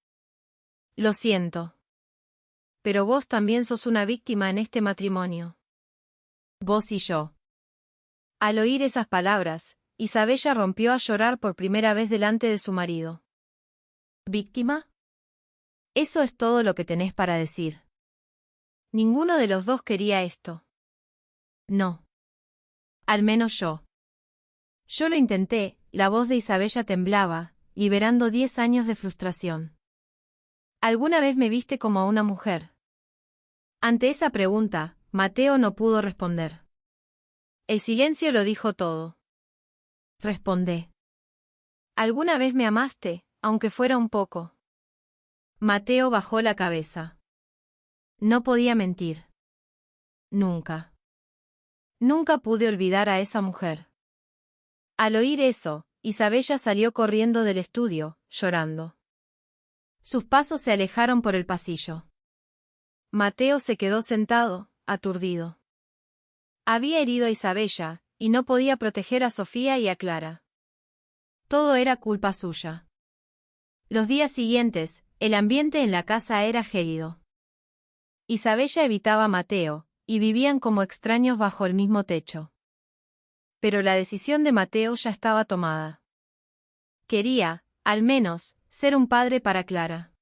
Speaker 1: «Lo siento. Pero vos también sos una víctima en este matrimonio. Vos y yo». Al oír esas palabras, Isabella rompió a llorar por primera vez delante de su marido. ¿Víctima? ¿Eso es todo lo que tenés para decir? Ninguno de los dos quería esto. No. Al menos yo. Yo lo intenté. La voz de Isabella temblaba, liberando 10 años de frustración. ¿Alguna vez me viste como una mujer? Ante esa pregunta, Mateo no pudo responder. El silencio lo dijo todo. Respondé. ¿Alguna vez me amaste, aunque fuera un poco? Mateo bajó la cabeza. No podía mentir. Nunca. Nunca pude olvidar a esa mujer. Al oír eso, Isabella salió corriendo del estudio, llorando. Sus pasos se alejaron por el pasillo. Mateo se quedó sentado, aturdido. Había herido a Isabella, y no podía proteger a Sofía y a Clara. Todo era culpa suya. Los días siguientes, el ambiente en la casa era gélido. Isabella evitaba a Mateo, y vivían como extraños bajo el mismo techo. Pero la decisión de Mateo ya estaba tomada. Quería, al menos, ser un padre para Clara.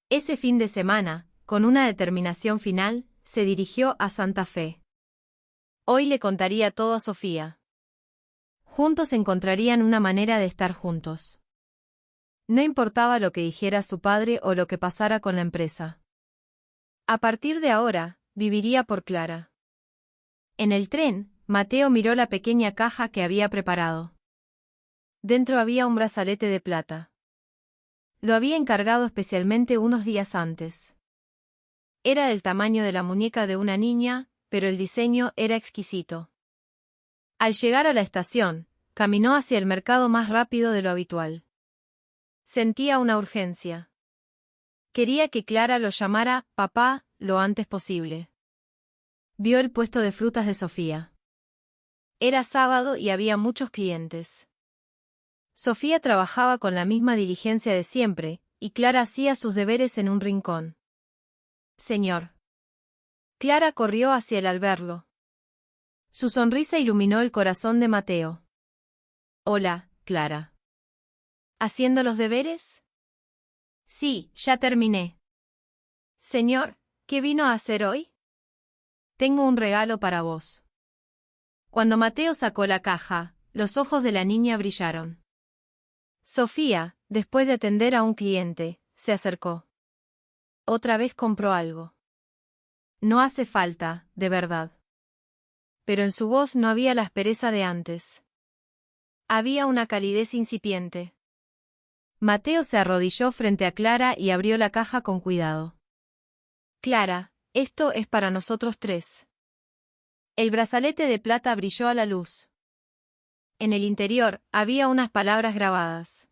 Speaker 1: Ese fin de semana, con una determinación final, se dirigió a Santa Fe. Hoy le contaría todo a Sofía. Juntos encontrarían una manera de estar juntos. No importaba lo que dijera su padre o lo que pasara con la empresa. A partir de ahora, viviría por Clara. En el tren, Mateo miró la pequeña caja que había preparado. Dentro había un brazalete de plata. Lo había encargado especialmente unos días antes. Era del tamaño de la muñeca de una niña, pero el diseño era exquisito. Al llegar a la estación, caminó hacia el mercado más rápido de lo habitual. Sentía una urgencia. Quería que Clara lo llamara papá lo antes posible. Vio el puesto de frutas de Sofía. Era sábado y había muchos clientes. Sofía trabajaba con la misma diligencia de siempre, y Clara hacía sus deberes en un rincón. «Señor». Clara corrió hacia él al verlo. Su sonrisa iluminó el corazón de Mateo. «Hola, Clara». «¿Haciendo los deberes?» «Sí, ya terminé». «Señor, ¿qué vino a hacer hoy?» «Tengo un regalo para vos». Cuando Mateo sacó la caja, los ojos de la niña brillaron. Sofía, después de atender a un cliente, se acercó. Otra vez compró algo. «No hace falta, de verdad». Pero en su voz no había la aspereza de antes. Había una calidez incipiente. Mateo se arrodilló frente a Clara y abrió la caja con cuidado. «Clara, esto es para nosotros tres». El brazalete de plata brilló a la luz. En el interior había unas palabras grabadas.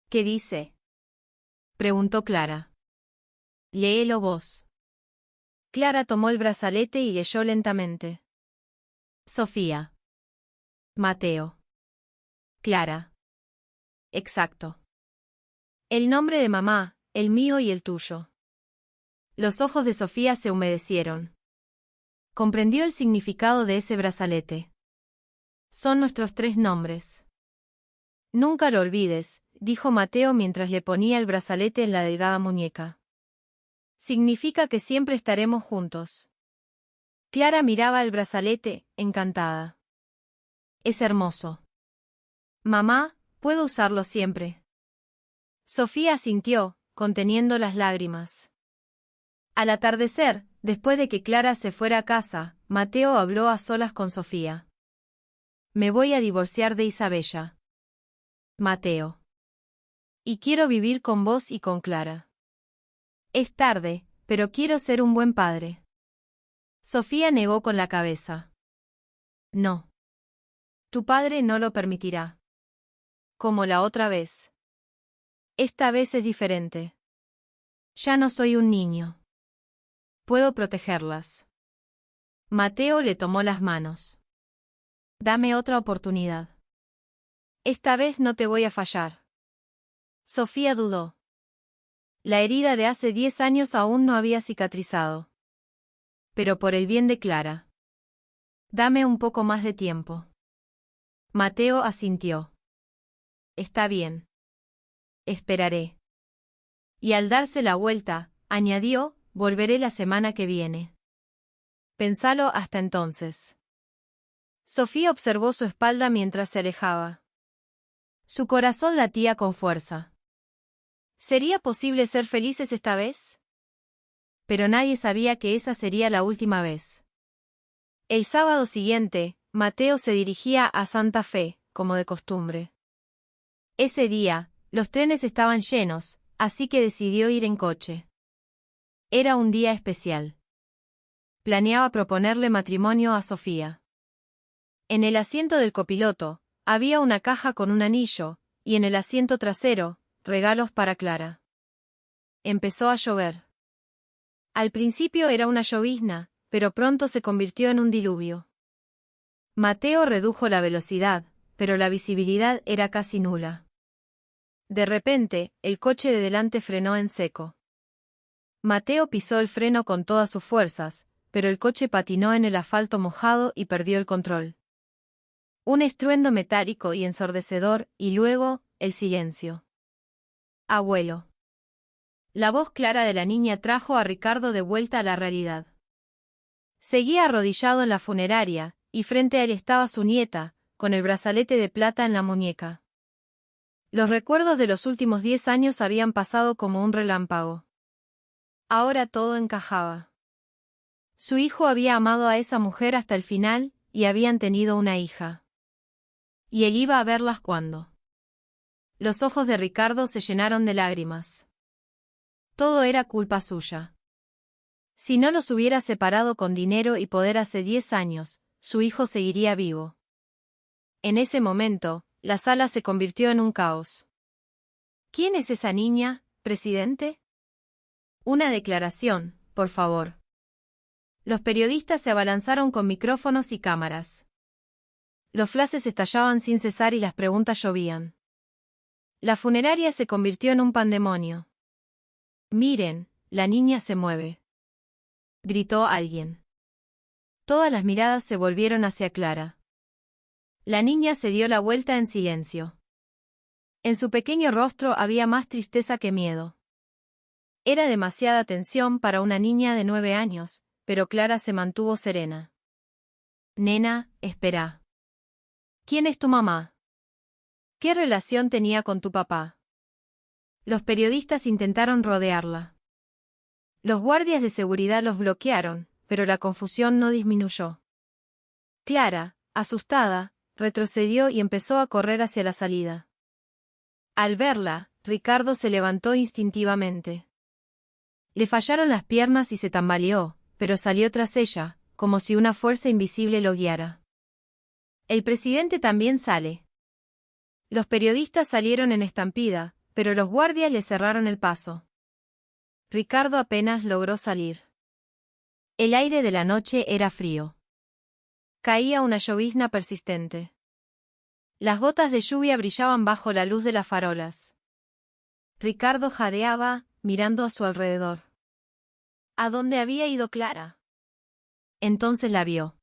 Speaker 1: «¿Qué dice?», preguntó Clara. «Léelo vos». Clara tomó el brazalete y leyó lentamente. Sofía. Mateo. Clara. Exacto. El nombre de mamá, el mío y el tuyo. Los ojos de Sofía se humedecieron. Comprendió el significado de ese brazalete. Son nuestros tres nombres. Nunca lo olvides, dijo Mateo mientras le ponía el brazalete en la delgada muñeca. Significa que siempre estaremos juntos. Clara miraba el brazalete, encantada. Es hermoso. Mamá, puedo usarlo siempre. Sofía asintió, conteniendo las lágrimas. Al atardecer, después de que Clara se fuera a casa, Mateo habló a solas con Sofía. Me voy a divorciar de Isabella. Mateo. Y quiero vivir con vos y con Clara. Es tarde, pero quiero ser un buen padre. Sofía negó con la cabeza. No. Tu padre no lo permitirá. Como la otra vez. Esta vez es diferente. Ya no soy un niño. Puedo protegerlas. Mateo le tomó las manos. Dame otra oportunidad. Esta vez no te voy a fallar. Sofía dudó. La herida de hace 10 años aún no había cicatrizado. Pero por el bien de Clara. Dame un poco más de tiempo. Mateo asintió. Está bien. Esperaré. Y al darse la vuelta, añadió, volveré la semana que viene. Pensalo hasta entonces. Sofía observó su espalda mientras se alejaba. Su corazón latía con fuerza. ¿Sería posible ser felices esta vez? Pero nadie sabía que esa sería la última vez. El sábado siguiente, Mateo se dirigía a Santa Fe, como de costumbre. Ese día, los trenes estaban llenos, así que decidió ir en coche. Era un día especial. Planeaba proponerle matrimonio a Sofía. En el asiento del copiloto, había una caja con un anillo, y en el asiento trasero, regalos para Clara. Empezó a llover. Al principio era una llovizna, pero pronto se convirtió en un diluvio. Mateo redujo la velocidad, pero la visibilidad era casi nula. De repente, el coche de delante frenó en seco. Mateo pisó el freno con todas sus fuerzas, pero el coche patinó en el asfalto mojado y perdió el control. Un estruendo metálico y ensordecedor, y luego, el silencio. Abuelo. La voz clara de la niña trajo a Ricardo de vuelta a la realidad. Seguía arrodillado en la funeraria, y frente a él estaba su nieta, con el brazalete de plata en la muñeca. Los recuerdos de los últimos 10 años habían pasado como un relámpago. Ahora todo encajaba. Su hijo había amado a esa mujer hasta el final, y habían tenido una hija. Y él iba a verlas cuando. Los ojos de Ricardo se llenaron de lágrimas. Todo era culpa suya. Si no los hubiera separado con dinero y poder hace 10 años, su hijo seguiría vivo. En ese momento, la sala se convirtió en un caos. ¿Quién es esa niña, presidente? Una declaración, por favor. Los periodistas se abalanzaron con micrófonos y cámaras. Los flashes estallaban sin cesar y las preguntas llovían. La funeraria se convirtió en un pandemonio. Miren, la niña se mueve. Gritó alguien. Todas las miradas se volvieron hacia Clara. La niña se dio la vuelta en silencio. En su pequeño rostro había más tristeza que miedo. Era demasiada tensión para una niña de 9 años, pero Clara se mantuvo serena. Nena, espera. ¿Quién es tu mamá? ¿Qué relación tenía con tu papá? Los periodistas intentaron rodearla. Los guardias de seguridad los bloquearon, pero la confusión no disminuyó. Clara, asustada, retrocedió y empezó a correr hacia la salida. Al verla, Ricardo se levantó instintivamente. Le fallaron las piernas y se tambaleó, pero salió tras ella, como si una fuerza invisible lo guiara. El presidente también sale. Los periodistas salieron en estampida, pero los guardias le cerraron el paso. Ricardo apenas logró salir. El aire de la noche era frío. Caía una llovizna persistente. Las gotas de lluvia brillaban bajo la luz de las farolas. Ricardo jadeaba, mirando a su alrededor. ¿A dónde había ido Clara? Entonces la vio.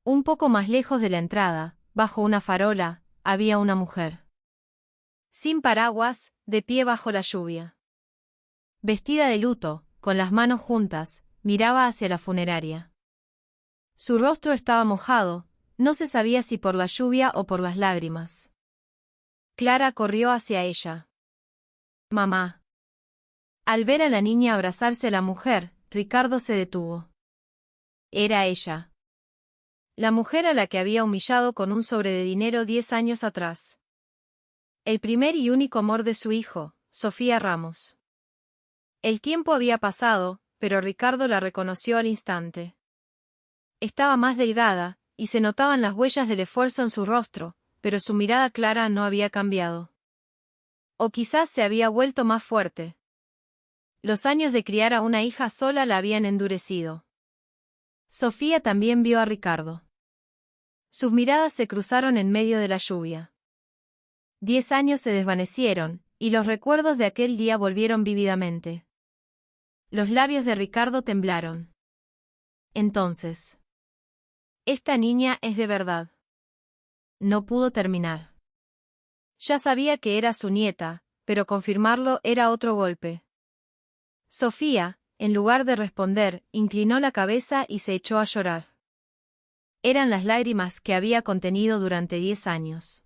Speaker 1: Un poco más lejos de la entrada, bajo una farola, había una mujer. Sin paraguas, de pie bajo la lluvia. Vestida de luto, con las manos juntas, miraba hacia la funeraria. Su rostro estaba mojado, no se sabía si por la lluvia o por las lágrimas. Clara corrió hacia ella. Mamá. Al ver a la niña abrazarse a la mujer, Ricardo se detuvo. Era ella. La mujer a la que había humillado con un sobre de dinero 10 años atrás. El primer y único amor de su hijo, Sofía Ramos. El tiempo había pasado, pero Ricardo la reconoció al instante. Estaba más delgada, y se notaban las huellas del esfuerzo en su rostro, pero su mirada clara no había cambiado. O quizás se había vuelto más fuerte. Los años de criar a una hija sola la habían endurecido. Sofía también vio a Ricardo. Sus miradas se cruzaron en medio de la lluvia. 10 años se desvanecieron, y los recuerdos de aquel día volvieron vívidamente. Los labios de Ricardo temblaron. Entonces. Esta niña es de verdad. No pudo terminar. Ya sabía que era su nieta, pero confirmarlo era otro golpe. Sofía, en lugar de responder, inclinó la cabeza y se echó a llorar. Eran las lágrimas que había contenido durante 10 años.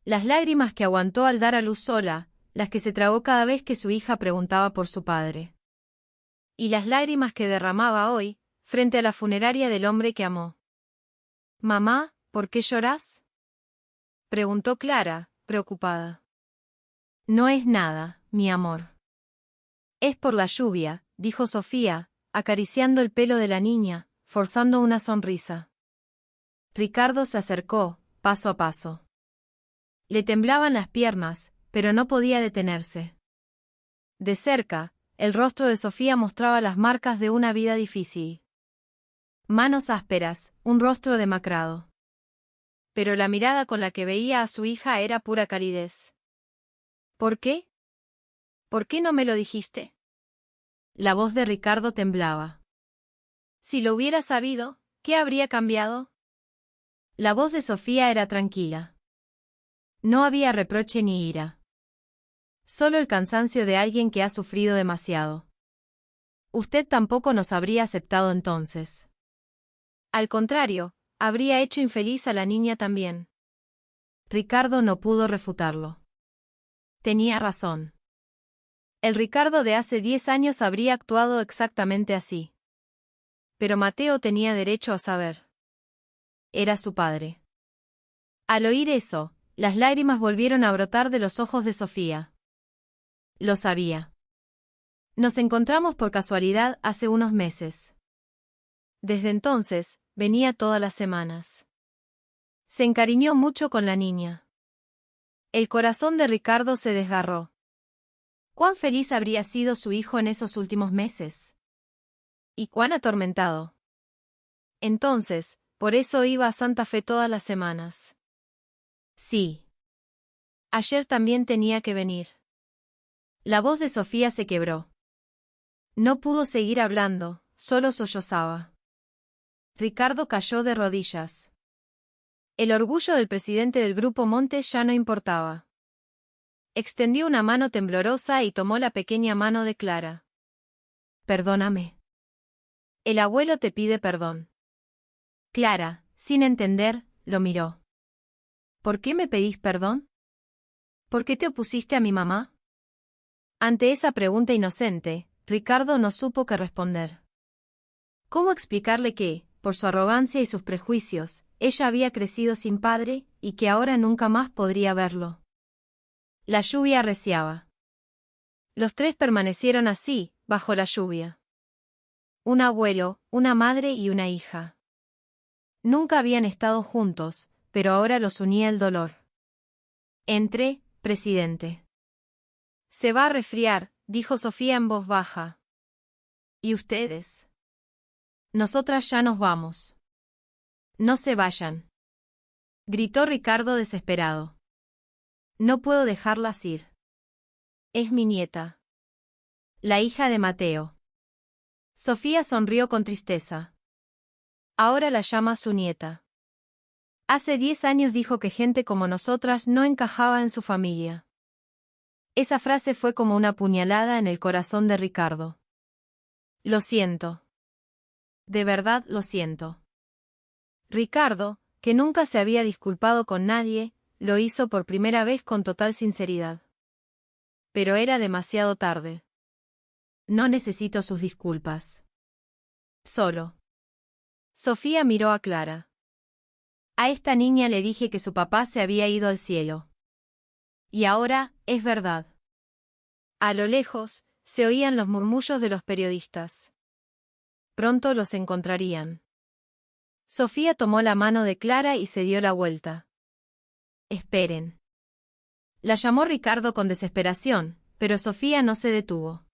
Speaker 1: Las lágrimas que aguantó al dar a luz sola, las que se tragó cada vez que su hija preguntaba por su padre. Y las lágrimas que derramaba hoy, frente a la funeraria del hombre que amó. «Mamá, ¿por qué llorás?», preguntó Clara, preocupada. «No es nada, mi amor». «Es por la lluvia», dijo Sofía, acariciando el pelo de la niña, forzando una sonrisa. Ricardo se acercó, paso a paso. Le temblaban las piernas, pero no podía detenerse. De cerca, el rostro de Sofía mostraba las marcas de una vida difícil. Manos ásperas, un rostro demacrado. Pero la mirada con la que veía a su hija era pura calidez. ¿Por qué? ¿Por qué no me lo dijiste? La voz de Ricardo temblaba. Si lo hubiera sabido, ¿qué habría cambiado? La voz de Sofía era tranquila. No había reproche ni ira. Solo el cansancio de alguien que ha sufrido demasiado. Usted tampoco nos habría aceptado entonces. Al contrario, habría hecho infeliz a la niña también. Ricardo no pudo refutarlo. Tenía razón. El Ricardo de hace 10 años habría actuado exactamente así. Pero Mateo tenía derecho a saber. Era su padre. Al oír eso, las lágrimas volvieron a brotar de los ojos de Sofía. Lo sabía. Nos encontramos por casualidad hace unos meses. Desde entonces, venía todas las semanas. Se encariñó mucho con la niña. El corazón de Ricardo se desgarró. ¿Cuán feliz habría sido su hijo en esos últimos meses? ¿Y cuán atormentado? Entonces, por eso iba a Santa Fe todas las semanas. Sí. Ayer también tenía que venir. La voz de Sofía se quebró. No pudo seguir hablando, solo sollozaba. Ricardo cayó de rodillas. El orgullo del presidente del Grupo Montes ya no importaba. Extendió una mano temblorosa y tomó la pequeña mano de Clara. Perdóname. El abuelo te pide perdón. Clara, sin entender, lo miró. ¿Por qué me pedís perdón? ¿Por qué te opusiste a mi mamá? Ante esa pregunta inocente, Ricardo no supo qué responder. ¿Cómo explicarle que, por su arrogancia y sus prejuicios, ella había crecido sin padre, y que ahora nunca más podría verlo? La lluvia arreciaba. Los tres permanecieron así, bajo la lluvia. Un abuelo, una madre y una hija. Nunca habían estado juntos, pero ahora los unía el dolor. Entré, presidente. Se va a resfriar, dijo Sofía en voz baja. ¿Y ustedes? Nosotras ya nos vamos. No se vayan. Gritó Ricardo desesperado. No puedo dejarlas ir. Es mi nieta. La hija de Mateo. Sofía sonrió con tristeza. Ahora la llama su nieta. Hace 10 años dijo que gente como nosotras no encajaba en su familia. Esa frase fue como una puñalada en el corazón de Ricardo. Lo siento. De verdad lo siento. Ricardo, que nunca se había disculpado con nadie, lo hizo por primera vez con total sinceridad. Pero era demasiado tarde. No necesito sus disculpas. Solo. Sofía miró a Clara. A esta niña le dije que su papá se había ido al cielo. Y ahora, es verdad. A lo lejos, se oían los murmullos de los periodistas. Pronto los encontrarían. Sofía tomó la mano de Clara y se dio la vuelta. Esperen. La llamó Ricardo con desesperación, pero Sofía no se detuvo.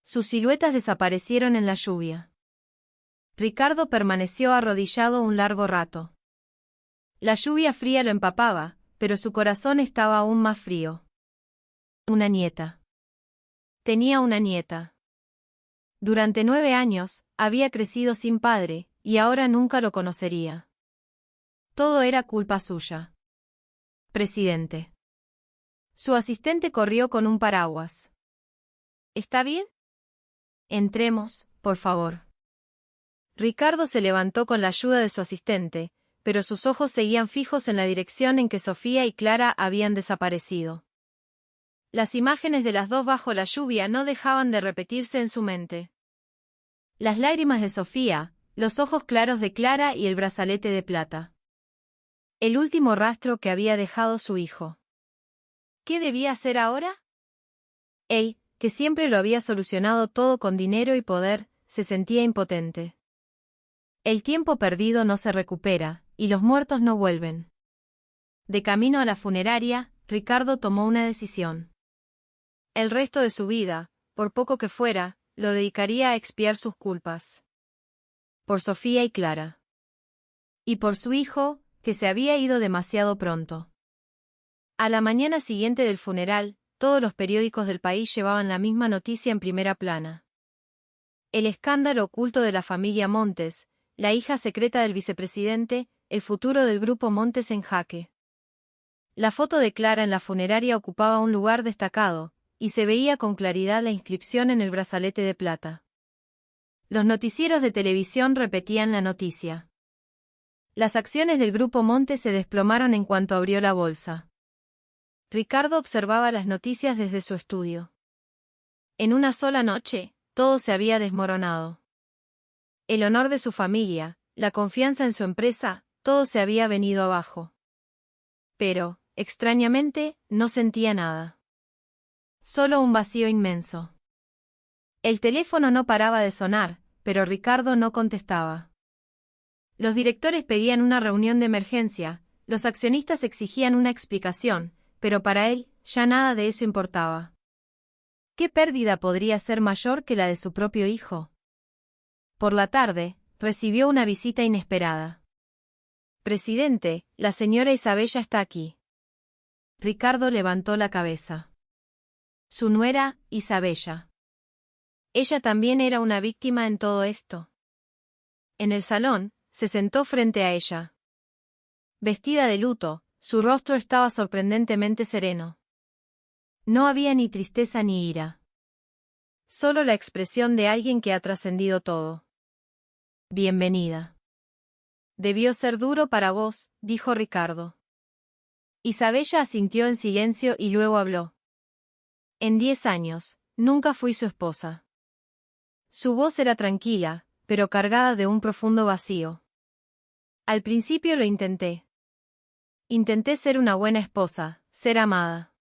Speaker 1: Sus siluetas desaparecieron en la lluvia. Ricardo permaneció arrodillado un largo rato. La lluvia fría lo empapaba, pero su corazón estaba aún más frío. Una nieta. Tenía una nieta. Durante 9 años, había crecido sin padre, y ahora nunca lo conocería. Todo era culpa suya. Presidente. Su asistente corrió con un paraguas. ¿Está bien? Entremos, por favor. Ricardo se levantó con la ayuda de su asistente, pero sus ojos seguían fijos en la dirección en que Sofía y Clara habían desaparecido. Las imágenes de las dos bajo la lluvia no dejaban de repetirse en su mente. Las lágrimas de Sofía, los ojos claros de Clara y el brazalete de plata. El último rastro que había dejado su hijo. ¿Qué debía hacer ahora? Él, que siempre lo había solucionado todo con dinero y poder, se sentía impotente. El tiempo perdido no se recupera, y los muertos no vuelven. De camino a la funeraria, Ricardo tomó una decisión. El resto de su vida, por poco que fuera, lo dedicaría a expiar sus culpas. Por Sofía y Clara. Y por su hijo, que se había ido demasiado pronto. A la mañana siguiente del funeral, todos los periódicos del país llevaban la misma noticia en primera plana. El escándalo oculto de la familia Montes, la hija secreta del vicepresidente, el futuro del grupo Montes en jaque. La foto de Clara en la funeraria ocupaba un lugar destacado, y se veía con claridad la inscripción en el brazalete de plata. Los noticieros de televisión repetían la noticia. Las acciones del grupo Montes se desplomaron en cuanto abrió la bolsa. Ricardo observaba las noticias desde su estudio. En una sola noche, todo se había desmoronado. El honor de su familia, la confianza en su empresa, todo se había venido abajo. Pero, extrañamente, no sentía nada. Solo un vacío inmenso. El teléfono no paraba de sonar, pero Ricardo no contestaba. Los directores pedían una reunión de emergencia, los accionistas exigían una explicación, pero para él, ya nada de eso importaba. ¿Qué pérdida podría ser mayor que la de su propio hijo? Por la tarde, recibió una visita inesperada. Presidente, la señora Isabella está aquí. Ricardo levantó la cabeza. Su nuera, Isabella. Ella también era una víctima en todo esto. En el salón, se sentó frente a ella. Vestida de luto, su rostro estaba sorprendentemente sereno. No había ni tristeza ni ira. Solo la expresión de alguien que ha trascendido todo. Bienvenida. Debió ser duro para vos, dijo Ricardo. Isabella asintió en silencio y luego habló. En 10 años, nunca fui su esposa. Su voz era tranquila, pero cargada de un profundo vacío. Al principio lo intenté. Intenté ser una buena esposa, ser amada.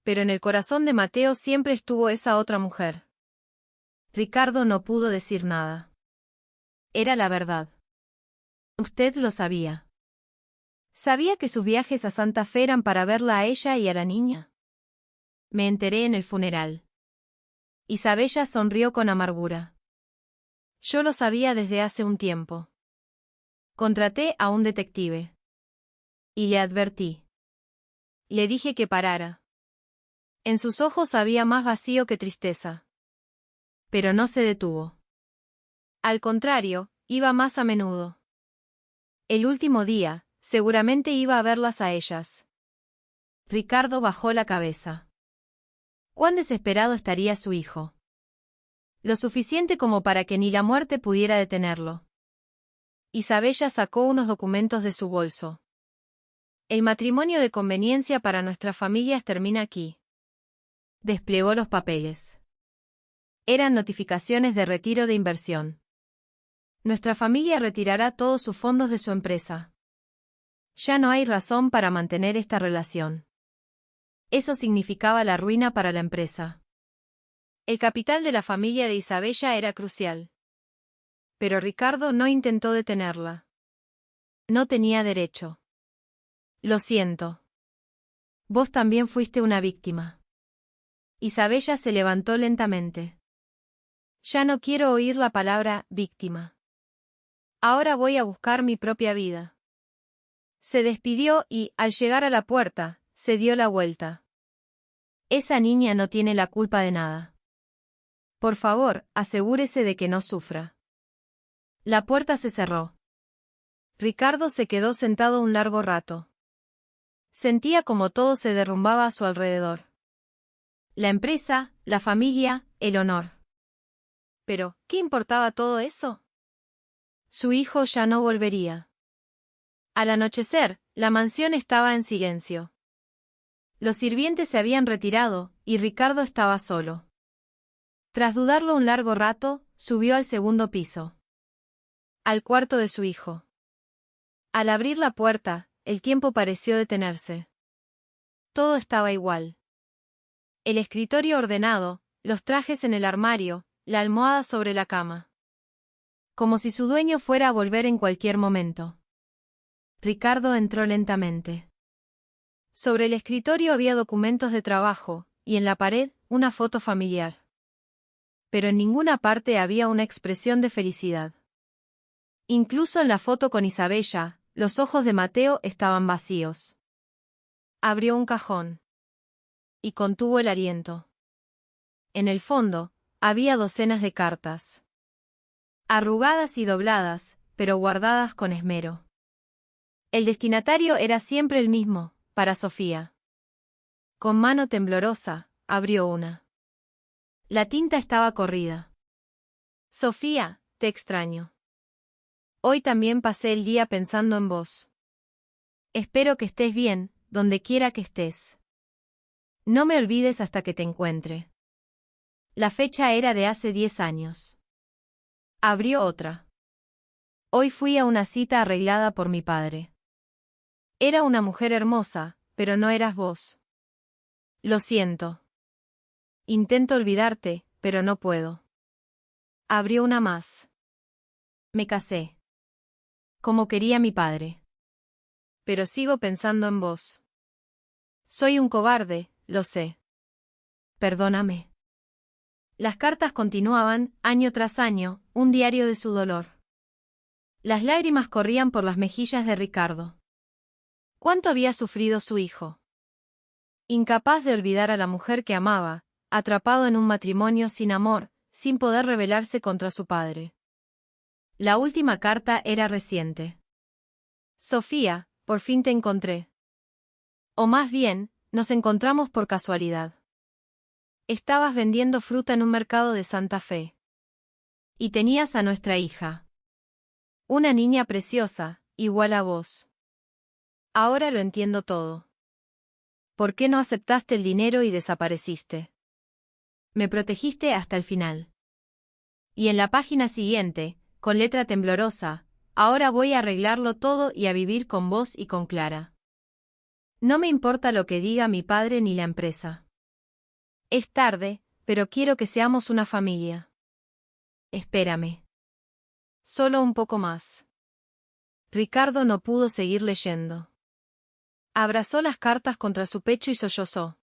Speaker 1: Pero en el corazón de Mateo siempre estuvo esa otra mujer. Ricardo no pudo decir nada. Era la verdad. Usted lo sabía. ¿Sabía que sus viajes a Santa Fe eran para verla a ella y a la niña? Me enteré en el funeral. Isabella sonrió con amargura. Yo lo sabía desde hace un tiempo. Contraté a un detective. Y le advertí. Le dije que parara. En sus ojos había más vacío que tristeza. Pero no se detuvo. Al contrario, iba más a menudo. El último día, seguramente iba a verlas a ellas. Ricardo bajó la cabeza. ¿Cuán desesperado estaría su hijo? Lo suficiente como para que ni la muerte pudiera detenerlo. Isabella sacó unos documentos de su bolso. El matrimonio de conveniencia para nuestras familias termina aquí. Desplegó los papeles. Eran notificaciones de retiro de inversión. Nuestra familia retirará todos sus fondos de su empresa. Ya no hay razón para mantener esta relación. Eso significaba la ruina para la empresa. El capital de la familia de Isabella era crucial. Pero Ricardo no intentó detenerla. No tenía derecho. Lo siento. Vos también fuiste una víctima. Isabella se levantó lentamente. Ya no quiero oír la palabra víctima. Ahora voy a buscar mi propia vida. Se despidió y, al llegar a la puerta, se dio la vuelta. Esa niña no tiene la culpa de nada. Por favor, asegúrese de que no sufra. La puerta se cerró. Ricardo se quedó sentado un largo rato. Sentía como todo se derrumbaba a su alrededor. La empresa, la familia, el honor. Pero, ¿qué importaba todo eso? Su hijo ya no volvería. Al anochecer, la mansión estaba en silencio. Los sirvientes se habían retirado, y Ricardo estaba solo. Tras dudarlo un largo rato, subió al segundo piso. Al cuarto de su hijo. Al abrir la puerta, el tiempo pareció detenerse. Todo estaba igual. El escritorio ordenado, los trajes en el armario, la almohada sobre la cama. Como si su dueño fuera a volver en cualquier momento. Ricardo entró lentamente. Sobre el escritorio había documentos de trabajo, y en la pared, una foto familiar. Pero en ninguna parte había una expresión de felicidad. Incluso en la foto con Isabella, los ojos de Mateo estaban vacíos. Abrió un cajón. Y contuvo el aliento. En el fondo, había docenas de cartas. Arrugadas y dobladas, pero guardadas con esmero. El destinatario era siempre el mismo, para Sofía. Con mano temblorosa, abrió una. La tinta estaba corrida. Sofía, te extraño. Hoy también pasé el día pensando en vos. Espero que estés bien, donde quiera que estés. No me olvides hasta que te encuentre. La fecha era de hace 10 años. Abrió otra. Hoy fui a una cita arreglada por mi padre. Era una mujer hermosa, pero no eras vos. Lo siento. Intento olvidarte, pero no puedo. Abrió una más. Me casé. Como quería mi padre. Pero sigo pensando en vos. Soy un cobarde, lo sé. Perdóname. Las cartas continuaban, año tras año, un diario de su dolor. Las lágrimas corrían por las mejillas de Ricardo. ¿Cuánto había sufrido su hijo? Incapaz de olvidar a la mujer que amaba, atrapado en un matrimonio sin amor, sin poder rebelarse contra su padre. La última carta era reciente. Sofía, por fin te encontré. O más bien, nos encontramos por casualidad. Estabas vendiendo fruta en un mercado de Santa Fe. Y tenías a nuestra hija. Una niña preciosa, igual a vos. Ahora lo entiendo todo. ¿Por qué no aceptaste el dinero y desapareciste? Me protegiste hasta el final. Y en la página siguiente, con letra temblorosa, ahora voy a arreglarlo todo y a vivir con vos y con Clara. No me importa lo que diga mi padre ni la empresa. Es tarde, pero quiero que seamos una familia. Espérame. Solo un poco más. Ricardo no pudo seguir leyendo. Abrazó las cartas contra su pecho y sollozó.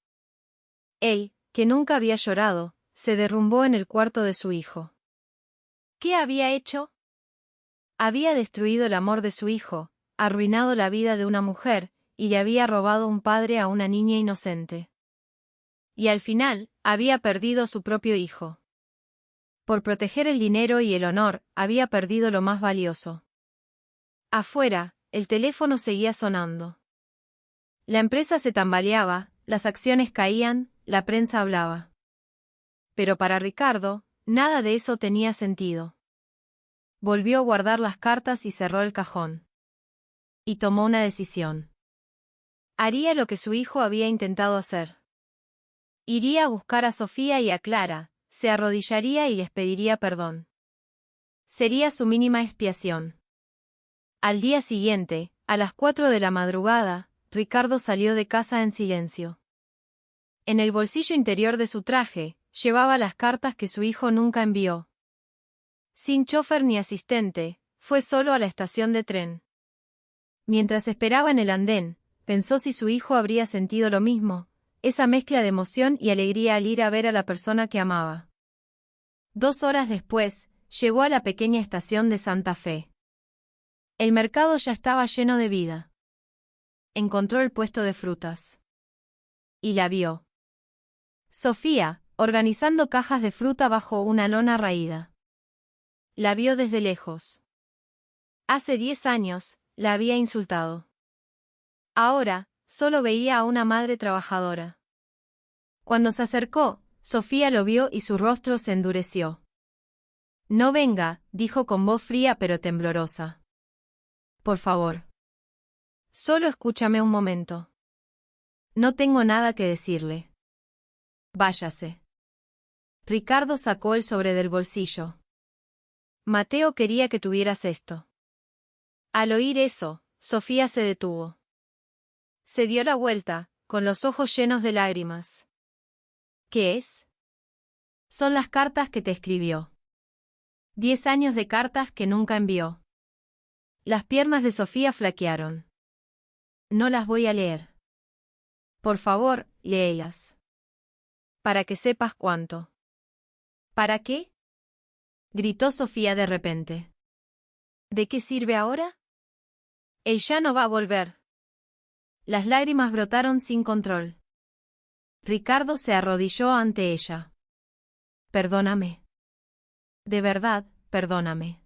Speaker 1: Él, que nunca había llorado, se derrumbó en el cuarto de su hijo. ¿Qué había hecho? Había destruido el amor de su hijo, arruinado la vida de una mujer, y le había robado un padre a una niña inocente. Y al final, había perdido a su propio hijo. Por proteger el dinero y el honor, había perdido lo más valioso. Afuera, el teléfono seguía sonando. La empresa se tambaleaba, las acciones caían, la prensa hablaba. Pero para Ricardo, nada de eso tenía sentido. Volvió a guardar las cartas y cerró el cajón. Y tomó una decisión. Haría lo que su hijo había intentado hacer. Iría a buscar a Sofía y a Clara, se arrodillaría y les pediría perdón. Sería su mínima expiación. Al día siguiente, a las 4 de la madrugada, Ricardo salió de casa en silencio. En el bolsillo interior de su traje, llevaba las cartas que su hijo nunca envió. Sin chofer ni asistente, fue solo a la estación de tren. Mientras esperaba en el andén, pensó si su hijo habría sentido lo mismo, esa mezcla de emoción y alegría al ir a ver a la persona que amaba. 2 horas después, llegó a la pequeña estación de Santa Fe. El mercado ya estaba lleno de vida. Encontró el puesto de frutas. Y la vio. Sofía, organizando cajas de fruta bajo una lona raída. La vio desde lejos. Hace 10 años, la había insultado. Ahora, solo veía a una madre trabajadora. Cuando se acercó, Sofía lo vio y su rostro se endureció. No venga, dijo con voz fría pero temblorosa. Por favor. Solo escúchame un momento. No tengo nada que decirle. Váyase. Ricardo sacó el sobre del bolsillo. Mateo quería que tuvieras esto. Al oír eso, Sofía se detuvo. Se dio la vuelta, con los ojos llenos de lágrimas. ¿Qué es? Son las cartas que te escribió. 10 años de cartas que nunca envió. Las piernas de Sofía flaquearon. No las voy a leer. Por favor, léelas. Para que sepas cuánto. ¿Para qué? Gritó Sofía de repente. ¿De qué sirve ahora? Él ya no va a volver. Las lágrimas brotaron sin control. Ricardo se arrodilló ante ella. Perdóname. De verdad, perdóname.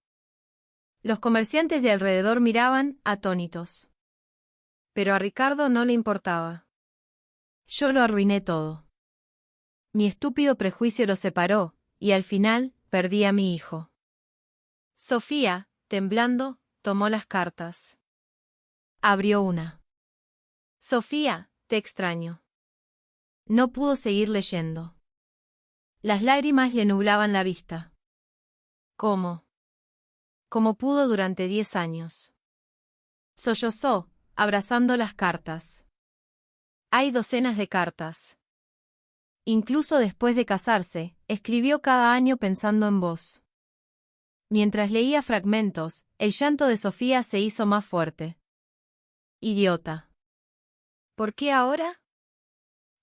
Speaker 1: Los comerciantes de alrededor miraban, atónitos. Pero a Ricardo no le importaba. Yo lo arruiné todo. Mi estúpido prejuicio lo separó, y al final, perdí a mi hijo. Sofía, temblando, tomó las cartas. Abrió una. Sofía, te extraño. No pudo seguir leyendo. Las lágrimas le nublaban la vista. ¿Cómo? Como pudo durante 10 años. Sollozó, abrazando las cartas. Hay docenas de cartas. Incluso después de casarse, escribió cada año pensando en vos. Mientras leía fragmentos, el llanto de Sofía se hizo más fuerte. Idiota. ¿Por qué ahora?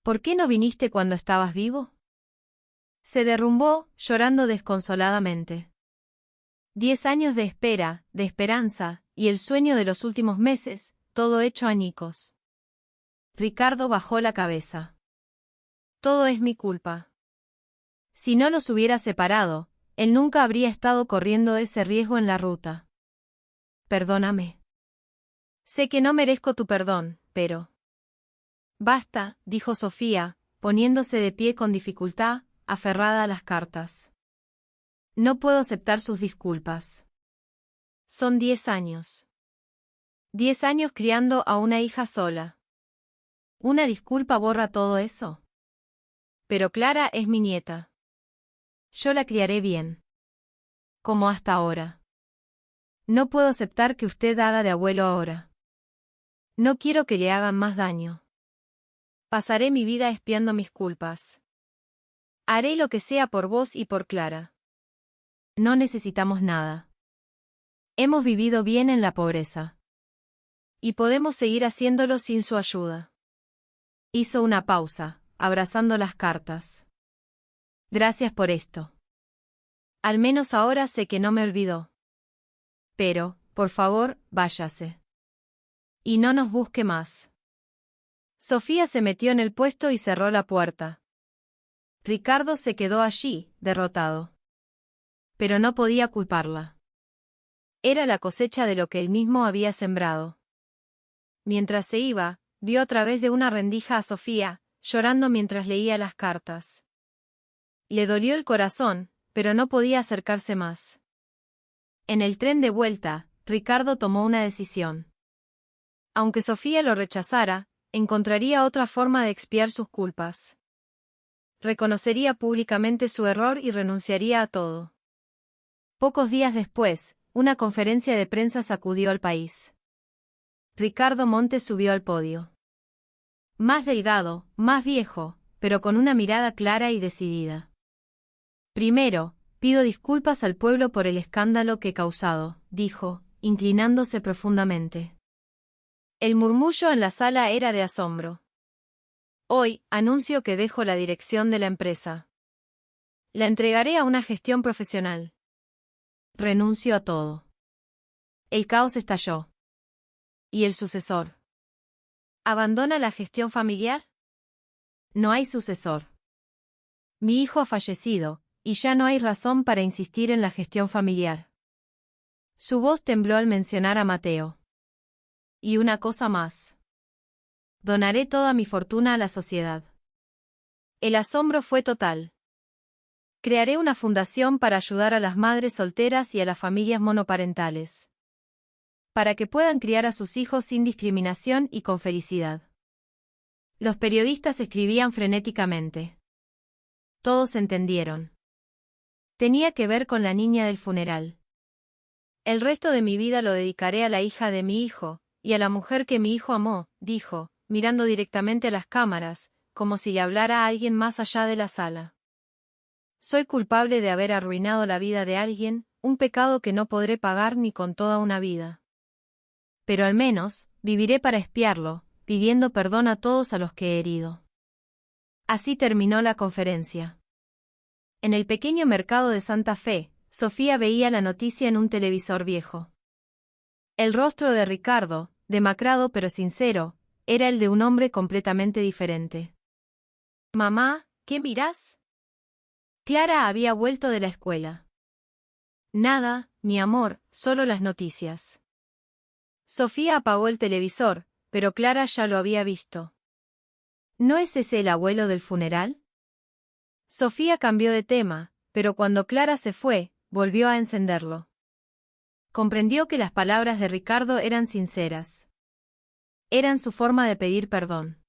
Speaker 1: ¿Por qué no viniste cuando estabas vivo? Se derrumbó, llorando desconsoladamente. 10 años de espera, de esperanza, y el sueño de los últimos meses, todo hecho añicos. Ricardo bajó la cabeza. Todo es mi culpa. Si no los hubiera separado, él nunca habría estado corriendo ese riesgo en la ruta. Perdóname. Sé que no merezco tu perdón, pero... Basta, dijo Sofía, poniéndose de pie con dificultad, aferrada a las cartas. No puedo aceptar sus disculpas. Son 10 años. 10 años criando a una hija sola. ¿Una disculpa borra todo eso? Pero Clara es mi nieta. Yo la criaré bien. Como hasta ahora. No puedo aceptar que usted haga de abuelo ahora. No quiero que le hagan más daño. Pasaré mi vida expiando mis culpas. Haré lo que sea por vos y por Clara. No necesitamos nada. Hemos vivido bien en la pobreza. Y podemos seguir haciéndolo sin su ayuda. Hizo una pausa, abrazando las cartas. Gracias por esto. Al menos ahora sé que no me olvidó. Pero, por favor, váyase. Y no nos busque más. Sofía se metió en el puesto y cerró la puerta. Ricardo se quedó allí, derrotado. Pero no podía culparla. Era la cosecha de lo que él mismo había sembrado. Mientras se iba, vio a través de una rendija a Sofía, llorando mientras leía las cartas. Le dolió el corazón, pero no podía acercarse más. En el tren de vuelta, Ricardo tomó una decisión. Aunque Sofía lo rechazara, encontraría otra forma de expiar sus culpas. Reconocería públicamente su error y renunciaría a todo. Pocos días después, una conferencia de prensa sacudió al país. Ricardo Montes subió al podio. Más delgado, más viejo, pero con una mirada clara y decidida. Primero, pido disculpas al pueblo por el escándalo que he causado, dijo, inclinándose profundamente. El murmullo en la sala era de asombro. Hoy, anuncio que dejo la dirección de la empresa. La entregaré a una gestión profesional. Renuncio a todo. El caos estalló. ¿Y el sucesor? ¿Abandona la gestión familiar? No hay sucesor. Mi hijo ha fallecido, y ya no hay razón para insistir en la gestión familiar. Su voz tembló al mencionar a Mateo. Y una cosa más. Donaré toda mi fortuna a la sociedad. El asombro fue total. Crearé una fundación para ayudar a las madres solteras y a las familias monoparentales. Para que puedan criar a sus hijos sin discriminación y con felicidad. Los periodistas escribían frenéticamente. Todos entendieron. Tenía que ver con la niña del funeral. El resto de mi vida lo dedicaré a la hija de mi hijo, y a la mujer que mi hijo amó, dijo, mirando directamente a las cámaras, como si le hablara a alguien más allá de la sala. Soy culpable de haber arruinado la vida de alguien, un pecado que no podré pagar ni con toda una vida. Pero al menos, viviré para expiarlo, pidiendo perdón a todos a los que he herido. Así terminó la conferencia. En el pequeño mercado de Santa Fe, Sofía veía la noticia en un televisor viejo. El rostro de Ricardo, demacrado pero sincero, era el de un hombre completamente diferente. «Mamá, ¿qué mirás?» Clara había vuelto de la escuela. «Nada, mi amor, solo las noticias». Sofía apagó el televisor, pero Clara ya lo había visto. ¿No es ese el abuelo del funeral? Sofía cambió de tema, pero cuando Clara se fue, volvió a encenderlo. Comprendió que las palabras de Ricardo eran sinceras. Eran su forma de pedir perdón.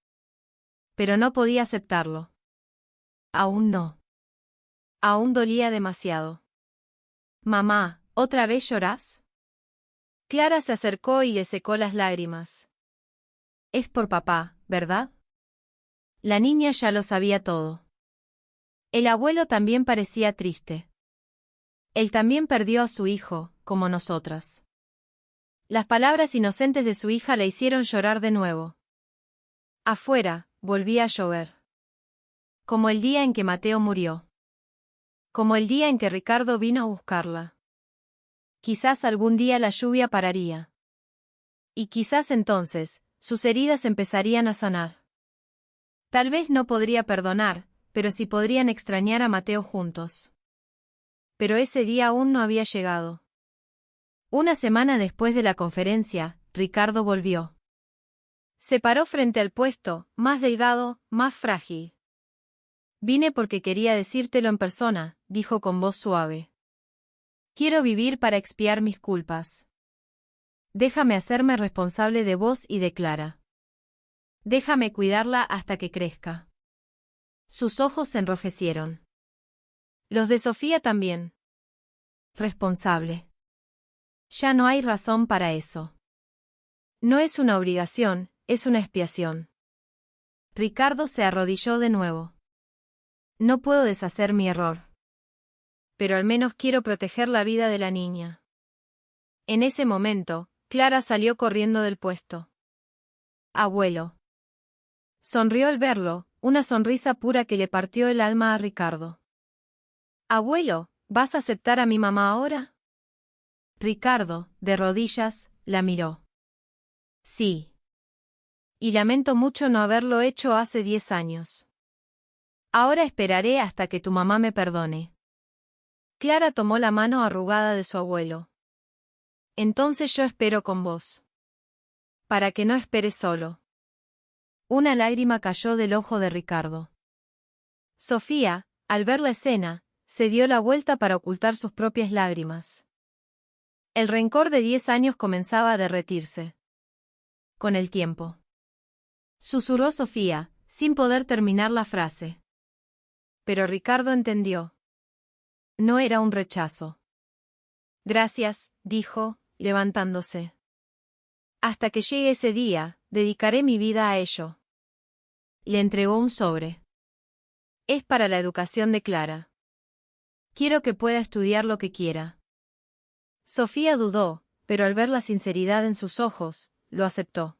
Speaker 1: Pero no podía aceptarlo. Aún no. Aún dolía demasiado. «Mamá, ¿otra vez llorás?» Clara se acercó y le secó las lágrimas. «Es por papá, ¿verdad?» La niña ya lo sabía todo. El abuelo también parecía triste. Él también perdió a su hijo, como nosotras. Las palabras inocentes de su hija la hicieron llorar de nuevo. Afuera, volvía a llover. Como el día en que Mateo murió. Como el día en que Ricardo vino a buscarla. Quizás algún día la lluvia pararía. Y quizás entonces, sus heridas empezarían a sanar. Tal vez no podría perdonar, pero sí podrían extrañar a Mateo juntos. Pero ese día aún no había llegado. Una semana después de la conferencia, Ricardo volvió. Se paró frente al puesto, más delgado, más frágil. «Vine porque quería decírtelo en persona», dijo con voz suave. «Quiero vivir para expiar mis culpas. Déjame hacerme responsable de vos y de Clara. Déjame cuidarla hasta que crezca». Sus ojos se enrojecieron. Los de Sofía también. Responsable. Ya no hay razón para eso. No es una obligación, es una expiación. Ricardo se arrodilló de nuevo. No puedo deshacer mi error. Pero al menos quiero proteger la vida de la niña. En ese momento, Clara salió corriendo del puesto. «Abuelo». Sonrió al verlo, una sonrisa pura que le partió el alma a Ricardo. «Abuelo, ¿vas a aceptar a mi mamá ahora?» Ricardo, de rodillas, la miró. «Sí. Y lamento mucho no haberlo hecho hace 10 años. Ahora esperaré hasta que tu mamá me perdone». Clara tomó la mano arrugada de su abuelo. «Entonces yo espero con vos. Para que no esperes solo». Una lágrima cayó del ojo de Ricardo. Sofía, al ver la escena, se dio la vuelta para ocultar sus propias lágrimas. El rencor de 10 años comenzaba a derretirse. Con el tiempo. susurró Sofía, sin poder terminar la frase. Pero Ricardo entendió. No era un rechazo. Gracias, dijo, levantándose. Hasta que llegue ese día, dedicaré mi vida a ello. Le entregó un sobre. Es para la educación de Clara. Quiero que pueda estudiar lo que quiera. Sofía dudó, pero al ver la sinceridad en sus ojos, lo aceptó.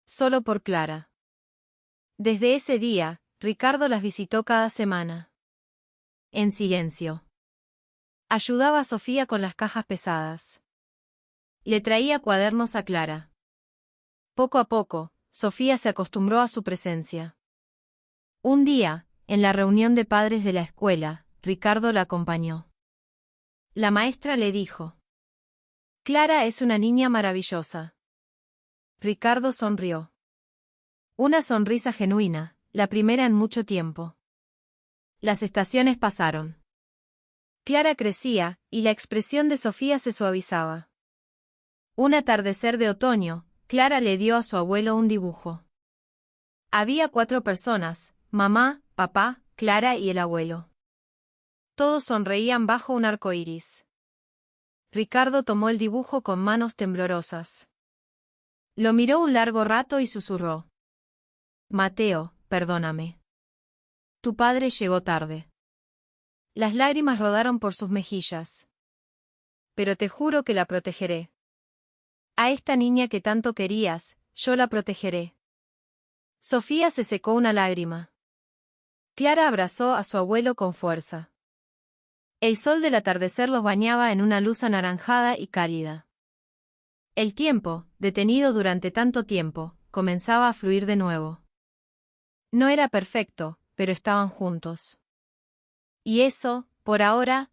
Speaker 1: Solo por Clara. Desde ese día, Ricardo las visitó cada semana. En silencio. Ayudaba a Sofía con las cajas pesadas. Le traía cuadernos a Clara. Poco a poco, Sofía se acostumbró a su presencia. Un día, en la reunión de padres de la escuela, Ricardo la acompañó. La maestra le dijo: Clara es una niña maravillosa. Ricardo sonrió. Una sonrisa genuina, la primera en mucho tiempo. Las estaciones pasaron. Clara crecía, y la expresión de Sofía se suavizaba. Un atardecer de otoño, Clara le dio a su abuelo un dibujo. Había 4 personas: mamá, papá, Clara y el abuelo. Todos sonreían bajo un arco iris. Ricardo tomó el dibujo con manos temblorosas. Lo miró un largo rato y susurró: Mateo, perdóname. Tu padre llegó tarde. Las lágrimas rodaron por sus mejillas. Pero te juro que la protegeré. A esta niña que tanto querías, yo la protegeré. Sofía se secó una lágrima. Clara abrazó a su abuelo con fuerza. El sol del atardecer los bañaba en una luz anaranjada y cálida. El tiempo, detenido durante tanto tiempo, comenzaba a fluir de nuevo. No era perfecto, pero estaban juntos. Y eso, por ahora,